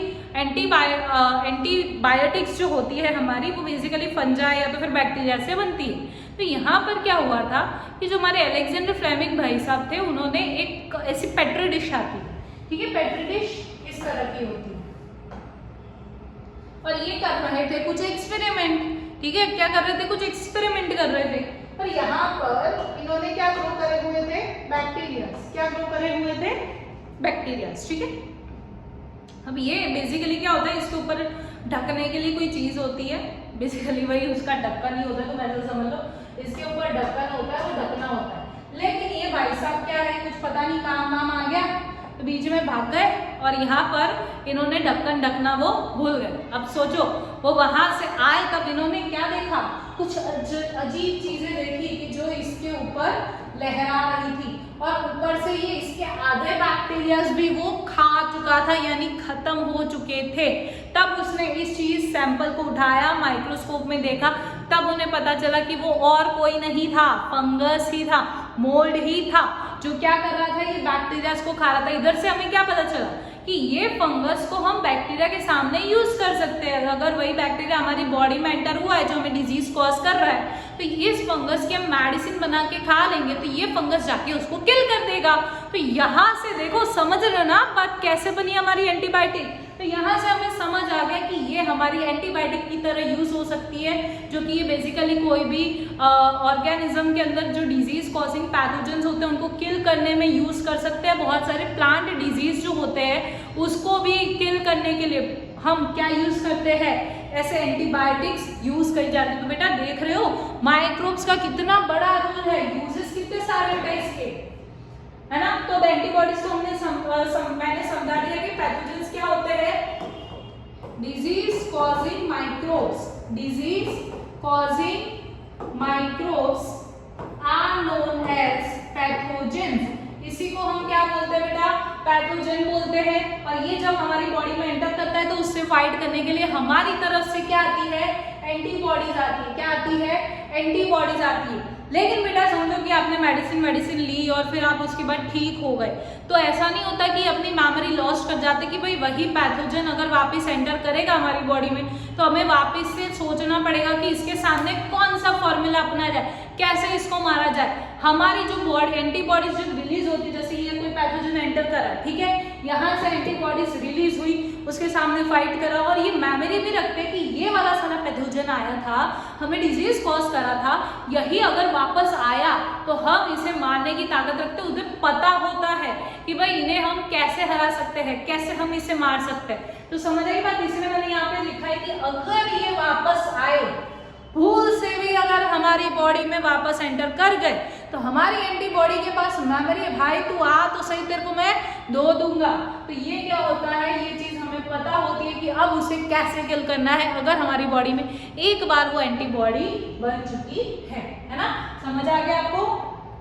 एंटीबायोटिक्स जो होती है हमारी, वो बेसिकली फंजाई या तो फिर बैक्टीरिया से बनती है। तो यहाँ पर क्या हुआ था कि जो हमारे अलेक्जेंडर फ्लेमिंग भाई साहब थे, उन्होंने एक ऐसी पेट्री डिश आती है, ठीक है, पेट्री डिश इस तरह की होती है, और ये कर रहे थे कुछ एक्सपेरिमेंट, ठीक है, क्या कर रहे थे, कुछ एक्सपेरिमेंट कर रहे थे। पर यहाँ पर इन्होंने क्या ग्रो करे हुए थे, बैक्टीरिया। क्या ग्रो करे हुए थे, बैक्टीरिया, ठीक है। अब ये बेसिकली क्या होता है, इसके ऊपर ढकने के लिए कोई चीज होती है, बेसिकली वही उसका ढक्कन ही होता है, तो वैसे समझ लो इसके ऊपर ढक्कन होता है, वो ढकना होता है। लेकिन ये भाई साहब क्या है, कुछ पता नहीं काम वाम आ गया तो बीच में भाग गए और यहाँ पर इन्होंने ढक्कन ढकना वो भूल गए। अब सोचो वो वहां से आए तब इन्होंने क्या देखा, कुछ अजीब चीजें देखी कि जो इसके ऊपर लहरा रही थी, और ऊपर से ये इसके आधे बैक्टीरियाज भी वो खा चुका था, यानी खत्म हो चुके थे। तब उसने इस चीज सैंपल को उठाया, माइक्रोस्कोप में देखा, तब उन्हें पता चला कि वो और कोई नहीं था, फंगस ही था, मोल्ड ही था, जो क्या कर रहा था, ये बैक्टीरियाज को खा रहा था। इधर से हमें क्या पता चला कि ये फंगस को हम बैक्टीरिया के सामने यूज कर सकते हैं। अगर वही बैक्टीरिया हमारी बॉडी में एंटर हुआ है जो हमें डिजीज कॉज कर रहा है, तो इस फंगस की हम मेडिसिन बना के खा लेंगे तो ये फंगस जाके उसको किल कर देगा। तो यहाँ से देखो, समझ रहे हो ना बात कैसे बनी हमारी एंटीबायोटिक। तो यहाँ से हमें समझ आ गया कि ये हमारी एंटीबायोटिक की तरह यूज हो सकती है, जो कि ये बेसिकली कोई भी ऑर्गेनिज्म के अंदर जो डिजीज कॉजिंग पैथोजेंस होते हैं उनको किल करने में यूज कर सकते हैं। बहुत सारे प्लांट डिजीज जो होते हैं उसको भी किल करने के लिए हम क्या यूज करते हैं, ऐसे एंटीबायोटिक्स यूज करी जाती है। तो बेटा देख रहे हो माइक्रोब्स का कितना बड़ा रोल है, यूजेस कितने सारे हैं इसके, है ना। तो एंटीबॉडीज को हमने मैंने समझा दिया कि पैथोजेंस क्या होते हैं, disease causing microbes, disease causing microbes are known as pathogens. इसी को हम क्या बोलते हैं बेटा, पैथोजन बोलते हैं। और ये जब हमारी बॉडी में एंटर करता है तो उससे फाइट करने के लिए हमारी तरफ से क्या आती है, एंटीबॉडीज आती है। क्या आती है, एंटीबॉडीज आती है। लेकिन बेटा समझो कि आपने मेडिसिन ली और फिर आप उसके बाद ठीक हो गए, तो ऐसा नहीं होता कि अपनी मेमोरी लॉस्ट कर जाते कि भाई वही पैथोजन अगर वापस एंटर करेगा हमारी बॉडी में तो हमें वापस से सोचना पड़ेगा कि इसके सामने कौन सा फॉर्मूला अपनाया जाए, कैसे इसको मारा जाए। हमारी जो बॉडी एंटीबॉडीज जो रिलीज होती है, जैसे ये कोई पैथोजन एंटर करा, ठीक है, यहाँ से एंटीबॉडीज रिलीज हुई, उसके सामने फाइट करा, और ये मेमोरी भी रखते हैं कि ये वाला सारा पैथोजन आया था, हमें डिजीज कॉज करा था, यही अगर वापस आया तो हम इसे मारने की ताकत रखते हैं। उन्हें पता होता है कि भाई इन्हें हम कैसे हरा सकते हैं, कैसे हम इसे मार सकते हैं। तो समझ आई बात, इसलिए मैंने यहाँ पे लिखा है कि अगर ये वापस आए, भूल से भी अगर हमारी बॉडी में वापस एंटर कर गए, तो हमारी एंटीबॉडी के पास मेमोरी है, भाई तू आ तो सही, तेरे को मैं दो दूंगा। तो ये क्या होता है, ये चीज हमें पता होती है कि अब उसे कैसे किल करना है, अगर हमारी बॉडी में एक बार वो एंटीबॉडी बन चुकी है ना। समझ आ गया आपको,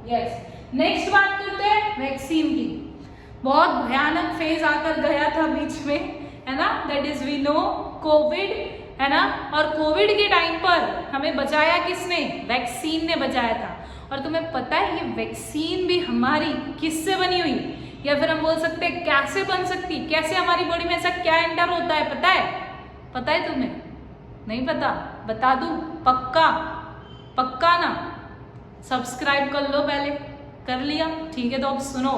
यस। नेक्स्ट बात करते हैं वैक्सीन की। बहुत भयानक फेज आकर गया था बीच में, है ना, that is we know COVID, है ना। और कोविड के टाइम पर हमें बचाया किसने, वैक्सीन ने बचाया था। और तुम्हें पता है ये वैक्सीन भी हमारी किससे बनी हुई, या फिर हम बोल सकते हैं कैसे बन सकती, कैसे हमारी बॉडी में ऐसा क्या एंटर होता है, पता है, पता है तुम्हें, नहीं पता, बता दूं, पक्का पक्का ना, सब्सक्राइब कर लो, पहले कर लिया, ठीक है। तो अब सुनो,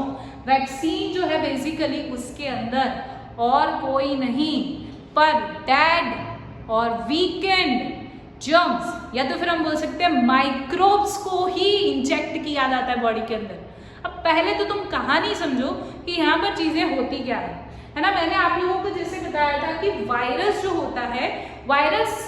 वैक्सीन जो है बेसिकली उसके अंदर और कोई नहीं पर डेड और वीकेंड जर्म्स, या तो फिर हम बोल सकते हैं माइक्रोब्स को ही इंजेक्ट किया जाता है बॉडी के अंदर। अब पहले तो तुम कहानी समझो कि यहाँ पर चीजें होती क्या है ना। मैंने आप लोगों को जैसे बताया था कि वायरस जो होता है, वायरस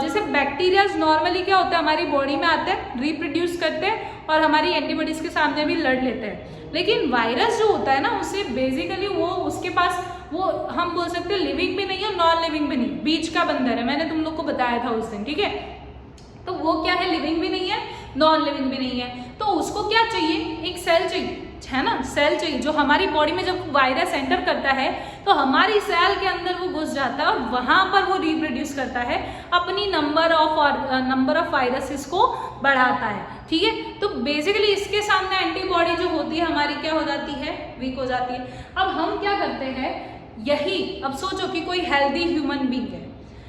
जैसे बैक्टीरियाज नॉर्मली क्या होता है, हमारी बॉडी में आते हैं, रिप्रोड्यूस करते हैं और हमारी एंटीबॉडीज के सामने भी लड़ लेते हैं। लेकिन वायरस जो होता है ना, उसे बेसिकली वो उसके पास वो हम बोल सकते हैं लिविंग भी नहीं है, नॉन लिविंग भी नहीं, बीच का बंदर है। मैंने तुम लोग को बताया था उस दिन, ठीक है। तो वो क्या है, लिविंग भी नहीं है, नॉन लिविंग भी नहीं है। तो उसको क्या चाहिए, एक सेल चाहिए, है ना, सेल चाहिए, जो हमारी बॉडी में जब वायरस एंटर करता है तो हमारी सेल के अंदर वो घुस जाता है और वहां पर वो रिप्रोड्यूस करता है, अपनी नंबर ऑफ वायरसेस को बढ़ाता है, ठीक है। तो बेसिकली इसके सामने एंटीबॉडी जो होती है हमारी क्या हो जाती है, वीक हो जाती है। अब हम क्या करते हैं, यही अब सोचो कि कोई हेल्दी ह्यूमन बीइंग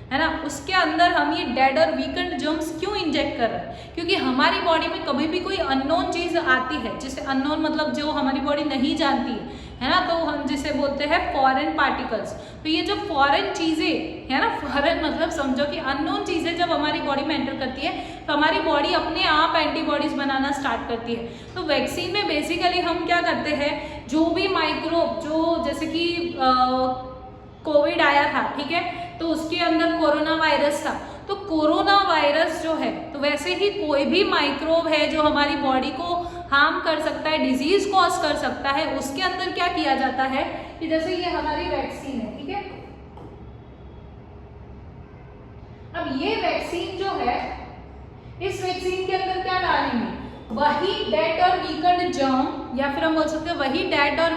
है ना, उसके अंदर हम ये डेड और वीकेंड जर्म्स क्यों इंजेक्ट कर रहे हैं, क्योंकि हमारी बॉडी में कभी भी कोई अननोन चीज आती है, जिसे अननोन मतलब जो हमारी बॉडी नहीं जानती है ना, तो हम जिसे बोलते हैं फॉरेन पार्टिकल्स। तो ये जो फॉरेन चीजें है ना, फॉरेन मतलब समझो कि अननोन चीजें जब हमारी बॉडी में एंटर करती है तो हमारी बॉडी अपने आप एंटीबॉडीज बनाना स्टार्ट करती है। तो वैक्सीन में बेसिकली हम क्या करते हैं, जो भी माइक्रोब जो जैसे कि कोविड आया था, ठीक है, तो उसके अंदर कोरोना वायरस था। तो कोरोना वायरस जो है, तो वैसे ही कोई भी माइक्रोब है जो हमारी बॉडी को हार्म कर सकता है, डिजीज कॉज कर सकता है, उसके अंदर क्या किया जाता है कि जैसे ये हमारी वैक्सीन है, ठीक है। अब ये वैक्सीन जो है, इस वैक्सीन के अंदर क्या डालेंगे, वही डेड और वीकंड जर्म, या फिर हम बोल सकते हैं वही डेड और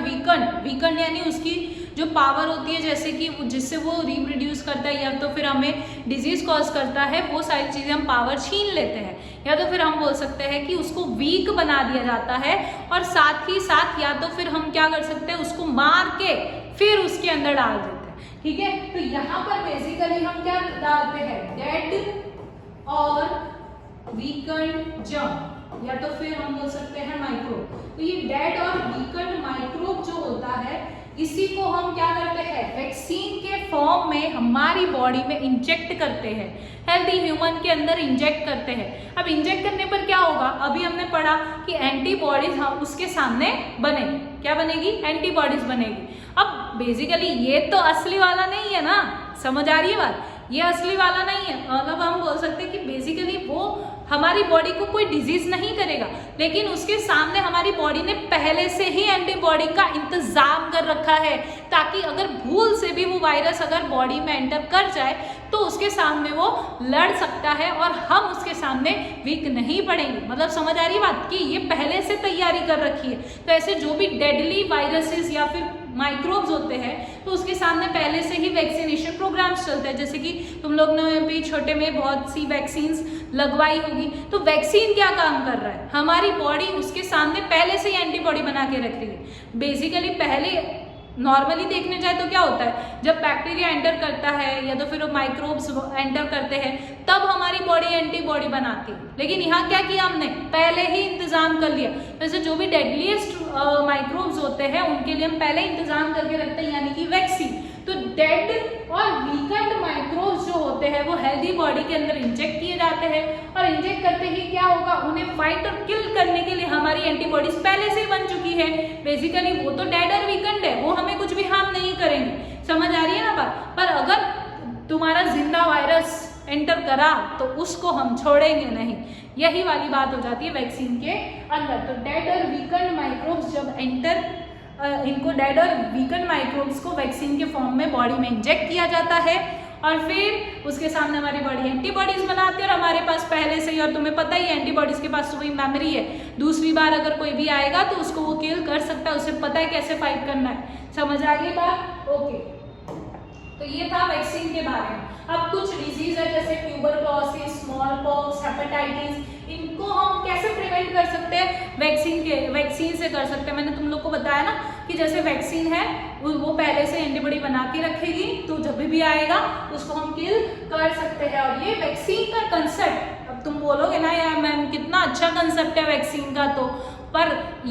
वीकंड यानी उसकी जो पावर होती है, जैसे कि जिससे वो रिप्रोड्यूस करता है या तो फिर हमें डिजीज कॉज करता है, वो सारी चीजें हम पावर छीन लेते हैं, या तो फिर हम बोल सकते हैं कि उसको वीक बना दिया जाता है। और साथ ही साथ या तो फिर हम क्या कर सकते हैं, उसको मार के फिर उसके अंदर डाल देते हैं, ठीक है। तो यहाँ पर बेसिकली हम क्या डालते हैं, डेड और वीकंड जर्म, या तो फिर हम बोल सकते हैं माइक्रोब। तो ये डेड और वीकंड माइक्रोब जो होता है, इसी को हम क्या करते हैं, वैक्सीन के फॉर्म में हमारी बॉडी में इंजेक्ट करते हैं, हेल्दी ह्यूमन के अंदर इंजेक्ट करते हैं। अब इंजेक्ट करने पर क्या होगा, अभी हमने पढ़ा कि एंटीबॉडीज हम उसके सामने बनेगी, क्या बनेगी, एंटीबॉडीज बनेगी। अब बेसिकली ये तो असली वाला नहीं है ना, समझ आ रही है बात, ये असली वाला नहीं है। मतलब हम बोल सकते हैं कि बेसिकली वो हमारी बॉडी को कोई डिजीज नहीं करेगा, लेकिन उसके सामने हमारी बॉडी ने पहले से ही एंटीबॉडी का इंतजाम कर रखा है, ताकि अगर भूल से भी वो वायरस अगर बॉडी में एंटर कर जाए तो उसके सामने वो लड़ सकता है और हम उसके सामने वीक नहीं पड़ेंगे। मतलब समझ आ रही बात कि ये पहले से तैयारी कर रखी है। तो ऐसे जो भी डेडली वायरसेस या फिर माइक्रोब्स होते हैं, तो उसके सामने पहले से ही वैक्सीनेशन प्रोग्राम्स चलते हैं, जैसे कि तुम लोग ने भी छोटे में बहुत सी वैक्सीन्स लगवाई होगी। तो वैक्सीन क्या काम कर रहा है, हमारी बॉडी उसके सामने पहले से ही एंटीबॉडी बना के रख रही है। बेसिकली पहले नॉर्मली देखने जाए तो क्या होता है, जब बैक्टीरिया एंटर करता है या तो फिर माइक्रोब्स एंटर करते हैं, तब हमारी बॉडी एंटीबॉडी बनाती है। लेकिन यहाँ क्या किया हमने, पहले ही इंतजाम कर लिया। वैसे जो भी डेडलीस्ट माइक्रोब्स होते हैं उनके लिए हम पहले इंतजाम करके रखते हैं, यानी कि वैक्सीन। तो डेड और वीकेंड माइक्रोब्स जो होते हैं वो हेल्दी बॉडी के अंदर इंजेक्ट किए जाते हैं, और इंजेक्ट करते ही क्या होगा, उन्हें फाइट और किल करने के लिए हमारी एंटीबॉडीज पहले से ही बन चुकी है। बेसिकली वो तो डेड और वीकेंड है, वो हमें कुछ भी हार्म नहीं करेंगे, समझ आ रही है ना बात। पर अगर तुम्हारा जिंदा वायरस एंटर करा तो उसको हम छोड़ेंगे नहीं, यही वाली बात हो जाती है वैक्सीन के अंदर। तो डेड और वीकेंड माइक्रोब्स जब एंटर, इनको डेड और वीकेंड माइक्रोब्स को वैक्सीन के फॉर्म में बॉडी में इंजेक्ट किया जाता है, और फिर उसके सामने हमारी बॉडी एंटीबॉडीज बनाती है। और हमारे पास पहले से ही, और तुम्हें पता ही है एंटीबॉडीज के पास वही मेमोरी है, दूसरी बार अगर कोई भी आएगा तो उसको वो किल कर सकता है, उसे पता है कैसे फाइट करना है। समझ आ गई बात, ओके। तो ये था वैक्सीन के बारे में। अब कुछ डिजीज है जैसे ट्यूबरक्लोसिस, स्मॉल पॉक्स, हेपेटाइटिस, इनको हम कैसे प्रिवेंट कर सकते हैं, वैक्सीन से कर सकते हैं। मैंने तुम लोग को बताया ना कि जैसे वैक्सीन है वो पहले से एंटीबॉडी बना के रखेगी, तो जब भी आएगा उसको हम किल कर सकते हैं। और ये वैक्सीन का कंसेप्ट, अब तुम बोलोगे ना यार मैम कितना अच्छा कंसेप्ट है वैक्सीन का, तो पर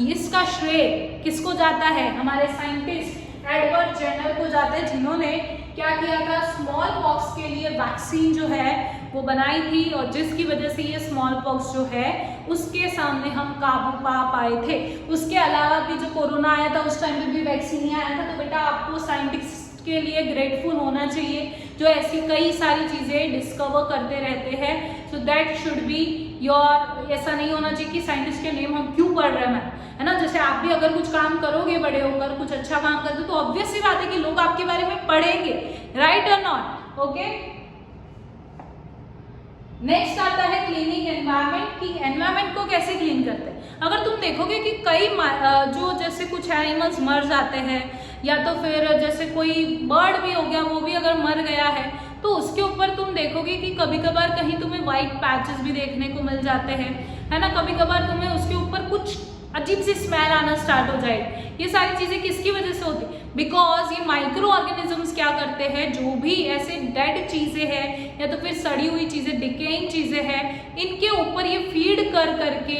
इसका श्रेय किसको जाता है, हमारे साइंटिस्ट एडवर्ड जेनर को जाता है, जिन्होंने क्या किया था, स्मॉल पॉक्स के लिए वैक्सीन जो है वो बनाई थी, और जिसकी वजह से ये स्मॉल पॉक्स जो है उसके सामने हम काबू पा पाए थे। उसके अलावा भी जो कोरोना आया था उस टाइम पे भी वैक्सीन ही आया था। तो बेटा आपको साइंटिस्ट के लिए ग्रेटफुल होना चाहिए जो ऐसी कई सारी चीज़ें डिस्कवर करते रहते हैं। So that should be your, ऐसा नहीं होना चाहिए कि साइंटिस्ट के नेम हम क्यों पढ़ रहे हैं मैम, है ना। जैसे आप भी अगर कुछ काम करोगे बड़े होकर, कुछ अच्छा काम करते तो ऑब्वियस सी बात है कि लोग आपके बारे में पढ़ेंगे, राइट और नॉट, ओके। नेक्स्ट आता है क्लीनिंग एनवायरनमेंट, कि एनवायरनमेंट को कैसे क्लीन करते हैं। अगर तुम देखोगे कि कई जो जैसे कुछ एनिमल्स मर जाते हैं, या तो फिर जैसे कोई बर्ड भी हो गया, वो भी अगर मर गया है, तो उसके ऊपर तुम देखोगे कि कभी कभार कहीं तुम्हें वाइट पैचेस भी देखने को मिल जाते हैं, है ना। कभी कभार तुम्हें उसके ऊपर कुछ अजीब सी स्मेल आना स्टार्ट हो जाएगी। ये सारी चीजें किसकी वजह से होती है, बिकॉज ये माइक्रो ऑर्गेनिजम्स क्या करते हैं, जो भी ऐसे डेड चीजें हैं या तो फिर सड़ी हुई चीजें, डिकेइंग चीजें हैं, इनके ऊपर ये फीड कर करके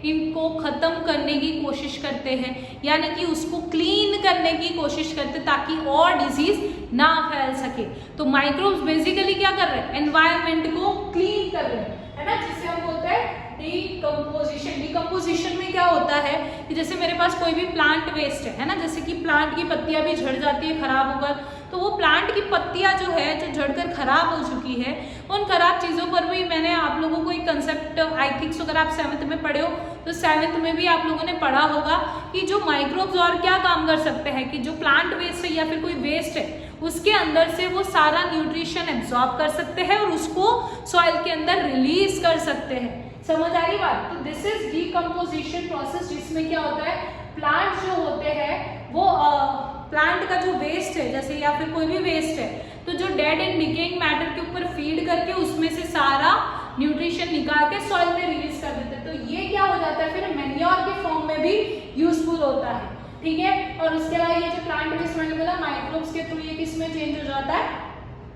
इनको खत्म करने की कोशिश करते हैं, यानी कि उसको क्लीन करने की कोशिश करते हैं ताकि और डिजीज ना फैल सके। तो माइक्रोब्स बेसिकली क्या कर रहे हैं, एनवायरनमेंट को क्लीन कर रहे हैं, है ना, जिसे हम बोलते हैं डिकम्पोजिशन। डिकम्पोजिशन में क्या होता है कि जैसे मेरे पास कोई भी प्लांट वेस्ट है ना, जैसे कि प्लांट की पत्तियां भी झड़ जाती है खराब होकर, तो वो प्लांट की पत्तियां जो है जो झड़कर खराब हो चुकी है, उन खराब चीज़ों पर भी मैंने आप लोगों को एक कंसेप्ट आई थिंक अगर आप 7th में पढ़े हो तो 7th में भी आप लोगों ने पढ़ा होगा कि जो माइक्रोब्स और क्या काम कर सकते हैं कि जो प्लांट वेस्ट है या फिर कोई वेस्ट है उसके अंदर से वो सारा न्यूट्रिशन एब्जॉर्ब कर सकते हैं और उसको सॉइल के अंदर रिलीज कर सकते हैं। समझ आ रही बात? तो दिस इज डीकम्पोजिशन प्रोसेस, जिसमें क्या होता है प्लांट जो होते हैं वो प्लांट का जो वेस्ट है जैसे या फिर कोई भी वेस्ट है तो जो डेड एंड डिकेइंग मैटर के ऊपर फीड करके उसमें से सारा न्यूट्रिशन निकाल के सॉइल में रिलीज कर देते हैं। तो ये क्या हो जाता है फिर मैन्योर के फॉर्म में भी यूजफुल होता है, ठीक है। और उसके बाद ये जो प्लांट वेस्ट मैंने बोला माइक्रोब्स के थ्रू ये किस में चेंज हो जाता है,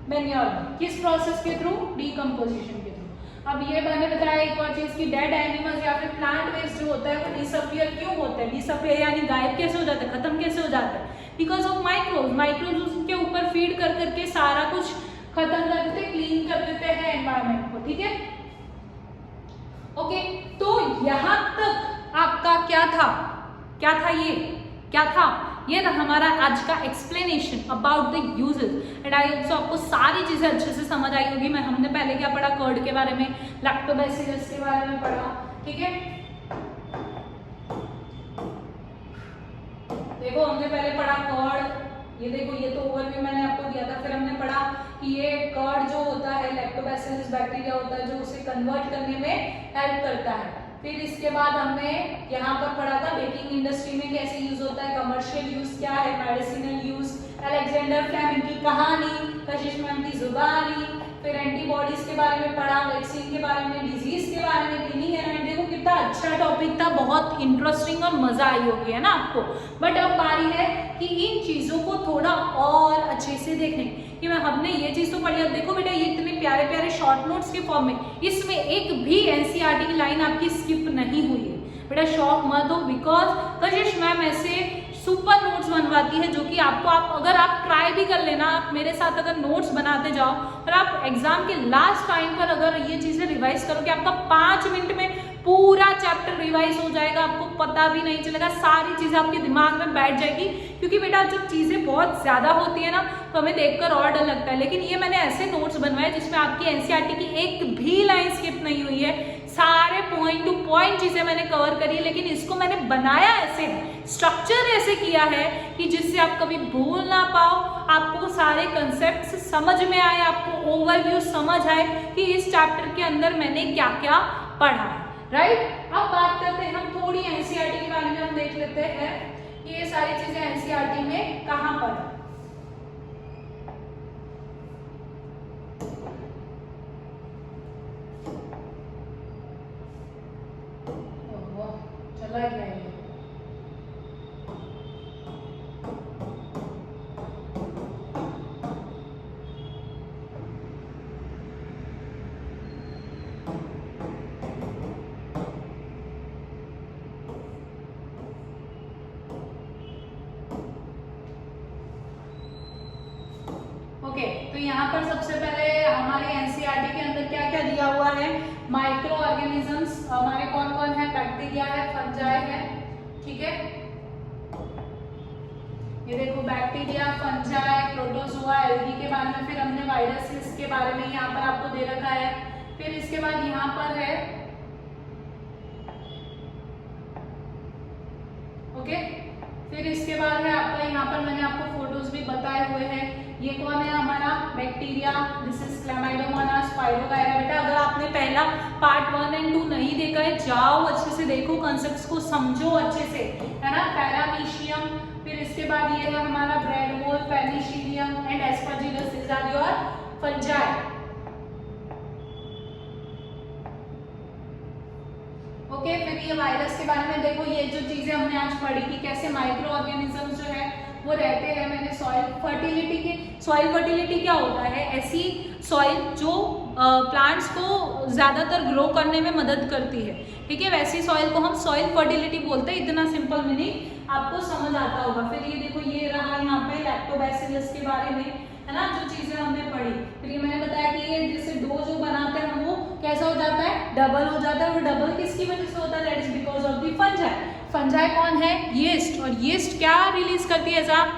मैन्योर में। किस प्रोसेस के थ्रू? डीकम्पोजिशन के थ्रू। अब ये मैंने बताया एक और चीज की डेड एनिमल्स या फिर प्लांट वेस्ट जो होता है वो डिसअपियर क्यों होता है, डिसअपियर यानी गायब कैसे हो जाता है, खत्म कैसे हो जाता है? Because of microbes. माइक्रोब्स उसके ऊपर फीड कर करके सारा कुछ खत्म कर देते, क्लीन कर देते हैं एनवायरमेंट को, ठीक है। ओके, तो यहां तक आपका क्या था, क्या था ये, क्या था ये ना हमारा आज का explanation about the uses and I hope आपको सारी चीजें अच्छे से समझ आई होगी। मैं हमने पहले क्या पढ़ा, कर्ड के बारे में, लैक्टोबैसिलस के बारे में पढ़ा, ठीक है। देखो हमने पहले पढ़ा कर्ड, ये देखो ये तो ओवरव्यू मैंने आपको दिया था। फिर हमने पढ़ा कि ये कर्ड जो होता है लैक्टोबैसिलस बैक्टीरिया होता है जो उसे कन्वर्ट करने में हेल्प करता है। फिर इसके बाद हमने यहाँ पर पढ़ा था बेकिंग इंडस्ट्री में कैसे यूज होता है, कमर्शियल यूज क्या है, मेडिसिनल यूज, अलेक्जेंडर फ्लेमिंग की कहानी, कशिश मैम की जुबानी, फिर एंटीबॉडीज के बारे में पढ़ा, वैक्सीन के बारे में, डिजीज के बारे में, क्लीनिंग एनवायरनमेंट। देखो कितना अच्छा टॉपिक था, बहुत इंटरेस्टिंग और मजा आई होगी, है ना आपको। बट अब बारी है कि इन चीजों को थोड़ा और अच्छे से देखें कि मैं हमने ये चीज तो पढ़ी। अब देखो बेटा ये इतने प्यारे प्यारे शॉर्ट नोट्स के फॉर्म में, इसमें एक भी एनसीईआरटी की लाइन आपकी स्किप नहीं हुई है बेटा, शॉक मत हो। बिकॉज कशिश मैम ऐसे सुपर नोट्स बनवाती है जो कि आपको अगर आप ट्राई भी कर लेना, आप मेरे साथ अगर नोट्स बनाते जाओ और आप एग्जाम के लास्ट टाइम पर अगर ये चीजें रिवाइज करोगे आपका 5 मिनट में पूरा चैप्टर रिवाइज हो जाएगा, आपको पता भी नहीं चलेगा, सारी चीजें आपके दिमाग में बैठ जाएगी। क्योंकि बेटा जब चीजें बहुत ज्यादा होती है ना तो हमें देखकर और डर लगता है, लेकिन ये मैंने ऐसे नोट्स बनवाए जिसमें आपकी एनसीईआरटी की एक भी लाइन स्किप नहीं हुई है, सारे पॉइंट टू पॉइंट चीजें मैंने कवर करी है। लेकिन इसको मैंने बनाया ऐसे, स्ट्रक्चर ऐसे किया है कि जिससे आप कभी भूल ना पाओ, आपको सारे कंसेप्ट समझ में आए, आपको ओवरव्यू समझ आए कि इस चैप्टर के अंदर मैंने क्या क्या पढ़ा है, राइट। अब बात करते हैं हम थोड़ी एनसीईआरटी के बारे में, हम देख लेते हैं कि ये सारी चीजें एनसीईआरटी में कहाँ पर। चला गया ये। ओके, तो यहाँ पर सबसे पहले हमारे एनसीईआरटी के अंदर क्या क्या दिया हुआ है, माइक्रो ऑर्गेनिजम्स हमारे कौन कौन है, बैक्टीरिया है, फंजाई है, ठीक है। ये देखो बैक्टीरिया, फंजाई, प्रोटोजोआ, एल्गी के बारे में, फिर हमने वायरसेस के बारे में यहाँ पर आपको दे रखा है। फिर इसके बाद यहाँ पर है ओके, फिर इसके बाद है आपका यहाँ पर मैंने आपको फोटोज भी बताए हुए हैं। ये कौन है हमारा bacteria, this is Chlamydomonas, spirogyra. बेटा अगर आपने पहला पार्ट 1 और 2 नहीं देखा है जाओ अच्छे से देखो, कंसेप्ट्स को समझो अच्छे से, है ना। पैरामीशियम, फिर इसके बाद ये है हमारा bread mould, penicillium and aspergillus, this are your fungi. Okay, फिर ये वायरस के बारे में देखो, ये जो चीजें हमने आज पढ़ी कि कैसे माइक्रो ऑर्गेनिज्म जो है वो रहते हैं। मैंने सॉइल फर्टिलिटी की, सॉइल फर्टिलिटी क्या होता है, ऐसी सॉइल जो प्लांट्स को ज्यादातर ग्रो करने में मदद करती है, ठीक है, वैसी सॉइल को हम सॉइल फर्टिलिटी बोलते हैं। इतना सिंपल मीनिंग आपको समझ आता होगा। फिर ये देखो ये रहा यहाँ पे लैक्टोबैसिलस के बारे में, है ना, जो चीजें हमने पढ़ी। फिर ये मैंने बताया कि ये जैसे डो जो बनाते हैं वो कैसा हो जाता है, डबल हो जाता है। और डबल किसकी वजह से होता है, that is because of fungi कौन है? यीस्ट। और यीस्ट क्या रिलीज करती है साहब?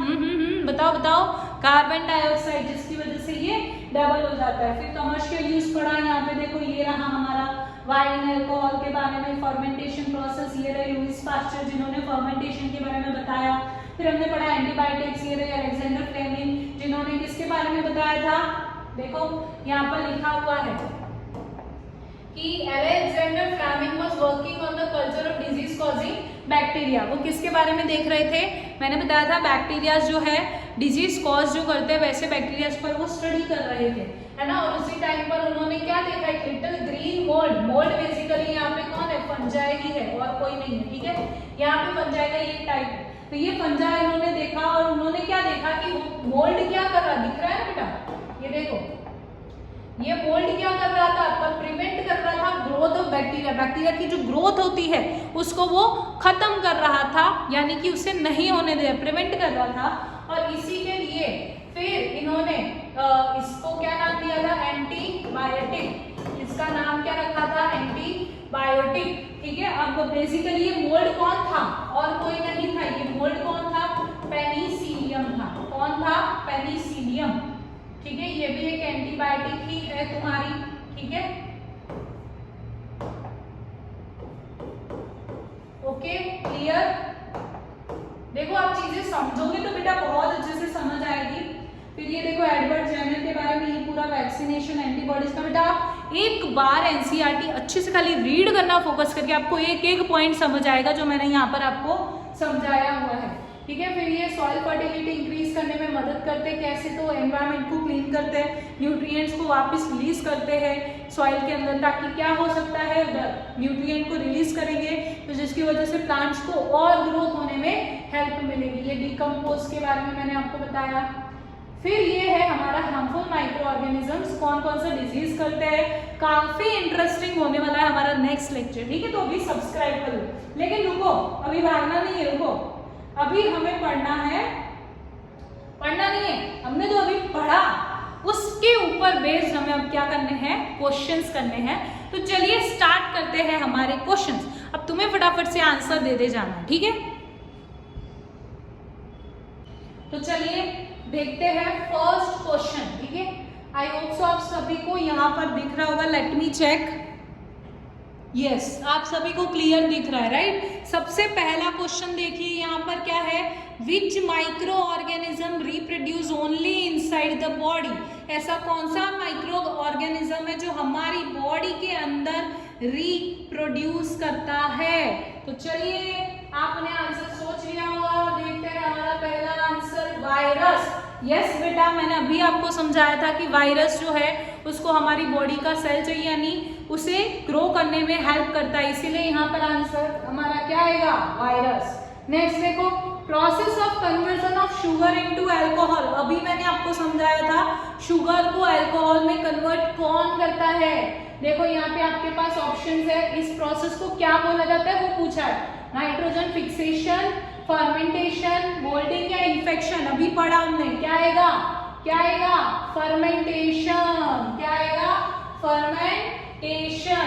बताओ बताओ। कार्बन डाइऑक्साइड, जिसकी वजह से ये डबल हो जाता है। फिर कमर्शियल यूज पढ़ा यहाँ पे, देखो ये रहा हमारा वाइन अल्कोहल के बारे में, फर्मेंटेशन प्रोसेस, ये रहे लुईस पास्चर जिन्होंने फर्मेंटेशन के बारे में बताया। फिर हमने पढ़ा एंटीबायोटिक्स, ये रहे अलेक्जेंडर फ्लेमिंग जिन्होंने किसके बारे में बताया था? देखो यहाँ पर लिखा हुआ है कि Alexander Fleming was working on the culture of disease causing bacteria. वो किसके बारे में देख रहे थे? मैंने बताया था बैक्टीरिया जो है डिजीज कॉज जो करते हैं वैसे बैक्टीरिया पर वो स्टडी कर रहे थे, है ना। और उसी टाइम पर उन्होंने क्या देखा? एक little green mould. Mould basically यहाँ पे कौन है? फंजाई ही है और कोई नहीं है, ठीक है। यहाँ पे फंजाई का ये टाइप है, तो ये फंजाई उन्होंने देखा और उन्होंने क्या देखा कि मोल्ड क्या कर रहा, दिख रहा है ना बेटा, ये देखो, ये मोल्ड क्या कर रहा था? पर प्रिवेंट कर रहा था ग्रोथ ऑफ बैक्टीरिया। बैक्टीरिया की जो ग्रोथ होती है उसको वो खत्म कर रहा था, यानी कि उसे नहीं होने दे, प्रिवेंट कर रहा था। और इसी के लिए फिर इन्होंने इसको क्या नाम दिया था? एंटीबायोटिक। इसका नाम क्या रखा था? एंटीबायोटिक, ठीक है। अब बेसिकली ये मोल्ड कौन था? और कोई नहीं था। ये मोल्ड कौन था? पेनिसिलियम था। कौन था? पेनिसिलियम, ठीक है। ये भी एक एंटीबायोटिक ही है तुम्हारी, ठीक है। Okay, clear? देखो आप चीजें समझोगे तो बेटा बहुत अच्छे से समझ आएगी। फिर ये देखो एडवर्ड जेनर के बारे में, ये पूरा वैक्सीनेशन एंटीबॉडीज का। बेटा आप एक बार एनसीईआरटी अच्छे से खाली रीड करना फोकस करके, आपको एक एक पॉइंट समझ आएगा जो मैंने यहाँ पर आपको समझाया हुआ है, ठीक है। फिर ये सॉइल फर्टिलिटी इंक्रीज करने में मदद करते हैं, कैसे? तो एनवायरनमेंट को क्लीन करते हैं, न्यूट्रिएंट्स को वापस रिलीज करते हैं सॉइल के अंदर, ताकि क्या हो सकता है? न्यूट्रिएंट को रिलीज करेंगे तो जिसकी वजह से प्लांट्स को और ग्रोथ होने में हेल्प मिलेगी। ये डिकम्पोज के बारे में मैंने आपको बताया। फिर ये है हमारा हार्मफुल माइक्रो ऑर्गेनिजम्स, कौन कौन सा डिजीज करते हैं। काफी इंटरेस्टिंग होने वाला है हमारा नेक्स्ट लेक्चर, ठीक है। तो अभी सब्सक्राइब करो, लेकिन रुको, अभी भागना नहीं है, रुको। अभी हमें पढ़ना है, पढ़ना नहीं है, हमने जो अभी पढ़ा उसके ऊपर बेस्ड हमें अब क्या करने हैं? क्वेश्चंस करने हैं। तो चलिए स्टार्ट करते हैं हमारे क्वेश्चंस। अब तुम्हें फटाफट से आंसर दे दे जाना, ठीक है। तो चलिए देखते हैं फर्स्ट क्वेश्चन, ठीक है। आई होप सो आप सभी को यहाँ पर दिख रहा होगा। Let me check. यस, आप सभी को क्लियर दिख रहा है, राइट। सबसे पहला क्वेश्चन देखिए यहाँ पर क्या है? Which microorganism reproduce only inside the body. ऐसा कौन सा माइक्रो ऑर्गेनिज्म है जो हमारी बॉडी के अंदर रिप्रोड्यूस करता है? तो चलिए आपने आंसर सोच लिया होगा, देखते हैं हमारा पहला आंसर वायरस। यस बेटा, मैंने अभी आपको समझाया था कि वायरस जो है उसको हमारी बॉडी का सेल चाहिए, यानी उसे ग्रो करने में हेल्प करता है, इसीलिए यहाँ पर आंसर हमारा क्या आएगा? वायरस। नेक्स्ट देखो, process of conversion of sugar into alcohol. अभी मैंने आपको समझाया था शुगर को अल्कोहल में कन्वर्ट कौन करता है। देखो यहाँ पे आपके पास ऑप्शंस है, इस प्रोसेस को क्या बोला जाता है वो पूछा है। नाइट्रोजन फिक्सेशन, फर्मेंटेशन, मोल्डिंग या इन्फेक्शन। अभी पढ़ा हमने, क्या आएगा? क्या आएगा? फर्मेंटेशन। क्या आएगा? फर्मेंटेशन।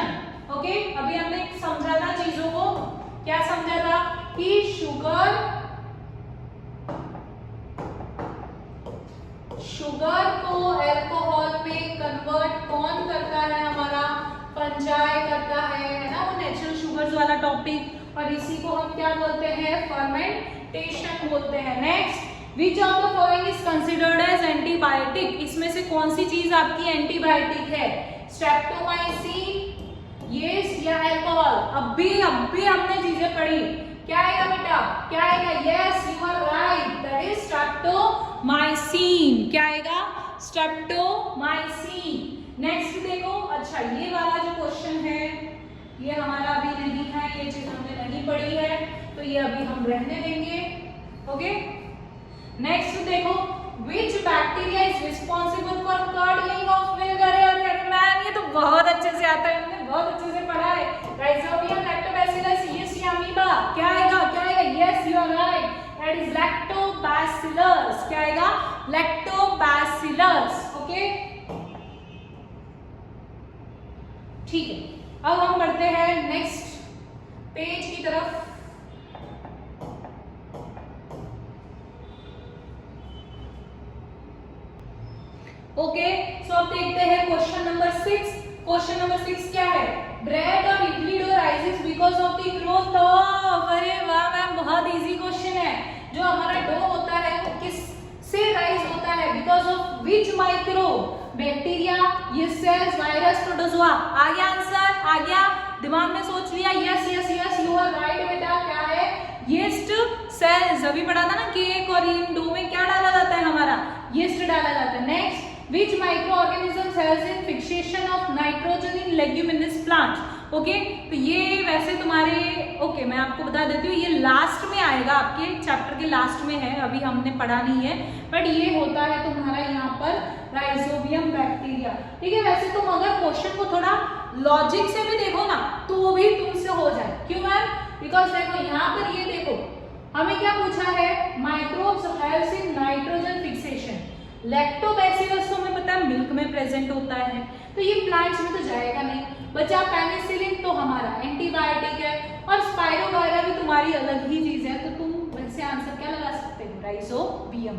ओके, अभी हमने समझा था चीजों को, क्या समझा था कि शुगर को अल्कोहल में कन्वर्ट कौन करता है? हमारा फंजाई करता है ना, वो नेचुरल शुगर्स वाला टॉपिक। और इसी को हम क्या बोलते हैं? फर्मेंटेशन बोलते हैं। Next, which of the following is considered as antibiotic. इसमें से कौन सी चीज आपकी एंटीबायोटिक है? स्ट्रेप्टोमाइसिन, यीस्ट या अल्कोहल? अभी हमने चीजें पढ़ी। क्या आएगा बेटा? क्या आएगा? Yes, you are right, that is streptomycin. क्या आएगा? स्ट्रेप्टोमाइसिन। नेक्स्ट देखो, अच्छा ये वाला जो क्वेश्चन है ये हमारा अभी नहीं है, ये चीज हमने नहीं पढ़ी है, तो ये अभी हम रहने देंगे। ओके, नेक्स्ट देखो, which bacteria is responsible for curdling of milk? अरे मैम ये तो बहुत अच्छे से आता है, हमने बहुत अच्छे से पढ़ा है। Rhizobium, Lactobacillus, yeast या amoeba? क्या आएगा? क्या आएगा? Yes, you are right, that is Lactobacillus। क्या आएगा? Lactobacillus। ओके, ठीक है। अब हम बढ़ते हैं नेक्स्ट पेज की तरफ। ओके, सो अब देखते हैं क्वेश्चन नंबर 6। क्वेश्चन नंबर 6 क्या है? ब्रेड और idli dough rises because of the growth of, अरे वाह मैम, बहुत इजी क्वेश्चन है। जो हमारा डो होता है वो किस से राइज होता है? Because of which micro? Bacteria, yeast cells, virus, protozoa. आ गया आंसर? आ गया? दिमाग में सोच लिया? Yes yes yes, you are right बेटा। क्या है? Yeast cells. अभी पढ़ा था ना केक और इन डो में क्या डाला जाता है? हमारा यीस्ट डाला जाता है। Next, which microorganism helps in fixation of nitrogen in leguminous plants? Okay, तो ये वैसे तुम्हारे ओके मैं आपको बता देती हूँ, ये लास्ट में आएगा, आपके चैप्टर के लास्ट में है, अभी हमने पढ़ा नहीं है, बट ये होता है तुम्हारा यहाँ पर राइजोबियम बैक्टीरिया। ठीक है, वैसे तुम अगर क्वेश्चन को थोड़ा लॉजिक से भी देखो ना तो भी तुमसे हो जाए। क्यों मैम? बिकॉज देखो यहाँ पर ये देखो हमें क्या पूछा है? Microbes helps in nitrogen fixation. Lactobacillus तो हमें पता है मिल्क में प्रेजेंट होता है, तो ये प्लांट्स में तो जाएगा नहीं। बचा पेनिसिलिन, तो हमारा एंटीबायोटिक है, और स्पाइरोगायरा भी तुम्हारी अलग ही चीज है, तो तुम वैसे आंसर क्या लगा सकते हो? Rhizobium.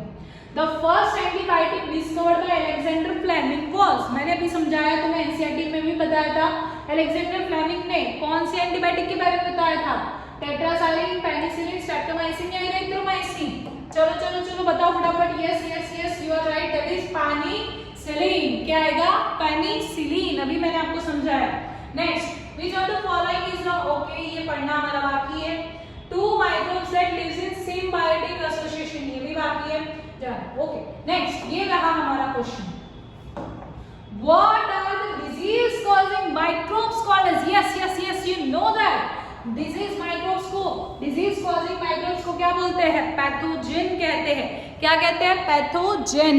The first antibiotic discovered by Alexander Fleming was, मैंने अभी समझाया तुम्हें, एनसीईआरटी में भी बताया था, अलेक्जेंडर फ्लेमिंग ने कौन सी एंटीबायोटिक के बारे में बताया था? टेट्रासाइक्लिन, पेनिसिलिन, स्ट्रेप्टोमाइसिन या इरिथ्रोमाइसिन? चलो चलो चलो बताओ फटाफट। Yes yes yes, you are right, that is penicillin. क्या आएगा? पेनिसिलिन। अभी मैंने आपको समझाया। Next, which of the following is not, okay ये पढ़ना हमारा बाकी है। Two microbes that lives in same biotic association, ये भी बाकी है। ओके, नेक्स्ट ये रहा हमारा question. What are the disease causing microbes called as? Yes yes yes, you know that disease microbes को, डिजीज कॉजिंग माइक्रोब्स को क्या बोलते हैं? पैथोजन कहते हैं। क्या कहते हैं? Pathogen.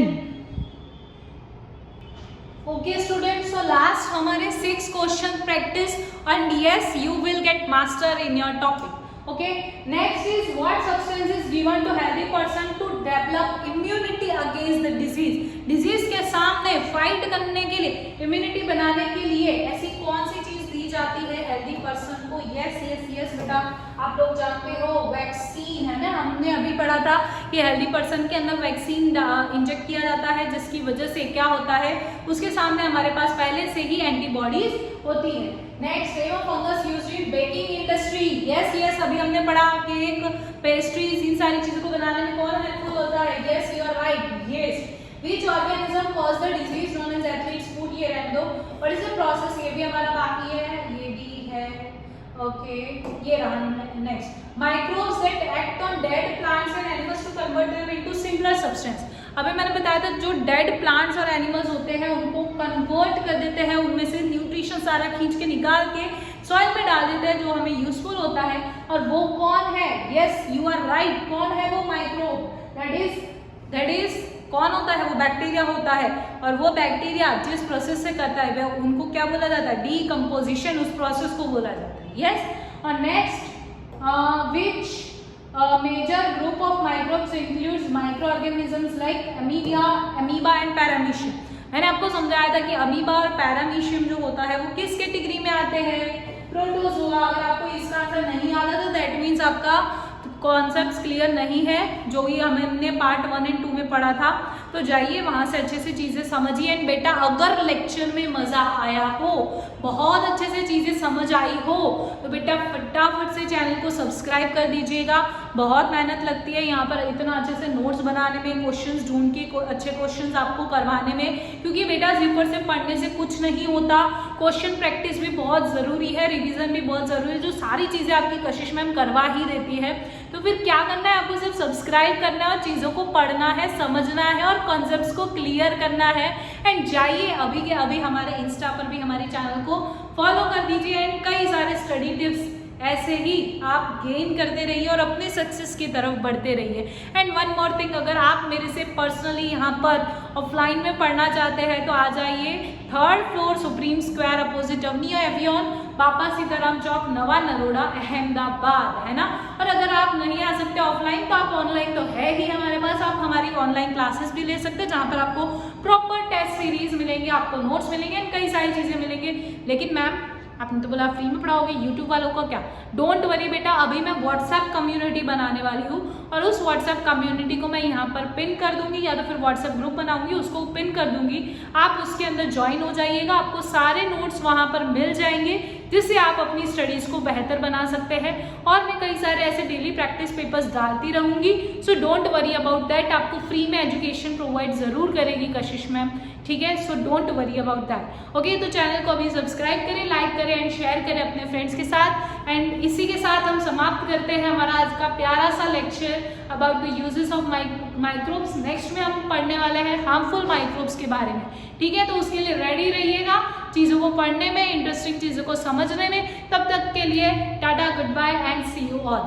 Okay students, so last हमारे 6 question practice, and yes you will get master in your topic. Okay, next is what substance is given to healthy person to develop immunity against the disease? Disease के सामने फाइट करने के लिए, इम्यूनिटी बनाने के लिए ऐसी कौन सी चीज दी जाती है हेल्दी पर्सन को? यस यस यस बेटा, आप लोग जानते हो वैक्सीन है ना, हमने अभी पढ़ा था कि हेल्दी पर्सन के अंदर वैक्सीन इंजेक्ट किया जाता है, जिसकी वजह से क्या होता है, उसके सामने हमारे पास पहले से ही एंटीबॉडीज होती है। Next, name of fungus used in baking industry. Yes yes, अभी हमने पढ़ा केक, पेस्ट्रीज, इन सारी चीजों को बनाने में कौन हेल्पफुल होता है? Yes you are right, yes. Which organism caused the disease known as athlete's foot? ये रहने दो। What is the process? ये भी हमारा बाकी है, ये भी है। ओके, ये रहा। Next, microbes that act on dead plants and animals to convert them into simpler substance। अभी मैंने बताया था जो डेड प्लांट्स और एनिमल्स होते हैं उनको कन्वर्ट कर देते हैं, उनमें से न्यूट्रिशन सारा खींच के निकाल के सॉइल में डाल देते हैं जो हमें यूजफुल होता है, और वो कौन है? यस यू आर राइट, कौन है वो माइक्रोब? दैट इज कौन होता है? वो बैक्टीरिया होता है, और वो बैक्टीरिया जिस प्रोसेस से करता है वह उनको क्या बोला जाता है? डीकम्पोजिशन, उस प्रोसेस को बोला जाता है। यस, और next, which major group of microbes includes micro organisms like amoeba and paramecium? मैंने आपको समझाया था कि अमीबा और पैरामीशियम जो होता है वो किस कैटेगरी में आते हैं? प्रोटोजोआ। अगर आपको इसका आंसर नहीं आता तो दैट मीन्स आपका कॉन्सेप्ट्स क्लियर नहीं है, जो ही हमने पार्ट 1 एंड 2 में पढ़ा था, तो जाइए वहाँ से अच्छे से चीज़ें समझिए। एंड बेटा अगर लेक्चर में मज़ा आया हो, बहुत अच्छे से चीज़ें समझ आई हो, तो बेटा फटाफट से चैनल को सब्सक्राइब कर दीजिएगा। बहुत मेहनत लगती है यहाँ पर इतना अच्छे से नोट्स बनाने में, क्वेश्चंस ढूंढ के अच्छे क्वेश्चंस आपको करवाने में, क्योंकि बेटा ऊपर से पढ़ने से कुछ नहीं होता, क्वेश्चन प्रैक्टिस भी बहुत ज़रूरी है, रिविजन भी बहुत ज़रूरी है, जो सारी चीज़ें आपकी कशिश मैम करवा ही देती है। तो फिर क्या करना है? आपको सिर्फ सब्सक्राइब करना है और चीज़ों को पढ़ना है, समझना है और कॉन्सेप्ट्स को क्लियर करना है। एंड जाइए अभी के अभी हमारे इंस्टा पर भी हमारे चैनल को फॉलो कर दीजिए, एंड कई सारे स्टडी टिप्स ऐसे ही आप गेन करते रहिए और अपने सक्सेस की तरफ बढ़ते रहिए। एंड वन मोर थिंग, अगर आप मेरे से पर्सनली यहाँ पर ऑफलाइन में पढ़ना चाहते हैं तो आ जाइए 3rd floor supreme square opposite अवनिया एवियन, बापा सीताराम चौक, नवा नरोड़ा, अहमदाबाद, है ना। और अगर आप नहीं आ सकते ऑफलाइन तो आप ऑनलाइन तो है ही हमारे पास, आप हमारी ऑनलाइन क्लासेस भी ले सकते हैं जहाँ पर आपको प्रॉपर टेस्ट सीरीज मिलेंगे, आपको नोट्स मिलेंगे एंड कई सारी चीज़ें मिलेंगी। लेकिन मैम आपने तो बोला फ्री में पढ़ाओगे, यूट्यूब वालों का क्या? डोंट वरी बेटा, अभी मैं व्हाट्सएप कम्युनिटी बनाने वाली हूँ और उस व्हाट्सएप कम्युनिटी को मैं यहाँ पर पिन कर दूंगी या तो फिर व्हाट्सएप ग्रुप बनाऊंगी उसको पिन कर दूंगी। आप उसके अंदर ज्वाइन हो जाइएगा, आपको सारे नोट्स वहाँ पर मिल जाएंगे जिससे आप अपनी स्टडीज को बेहतर बना सकते हैं। और मैं कई सारे ऐसे डेली प्रैक्टिस पेपर्स डालती रहूंगी, so don't worry about that. आपको फ्री में एजुकेशन प्रोवाइड जरूर करेगी कशिश मैम, ठीक है? So don't worry about that. Okay, तो चैनल को अभी सब्सक्राइब करें, लाइक करें एंड शेयर करें अपने फ्रेंड्स के साथ। एंड इसी के साथ हम समाप्त करते हैं हमारा आज का प्यारा सा lecture about the uses of microbes. Next में हम पढ़ने वाले हैं हार्मफुल माइक्रोब्स के बारे में, ठीक है? तो उसके लिए रेडी रहिएगा चीज़ों को पढ़ने में, इंटरेस्टिंग चीज़ों को समझने में। तब तक के लिए tata, good bye and see you all.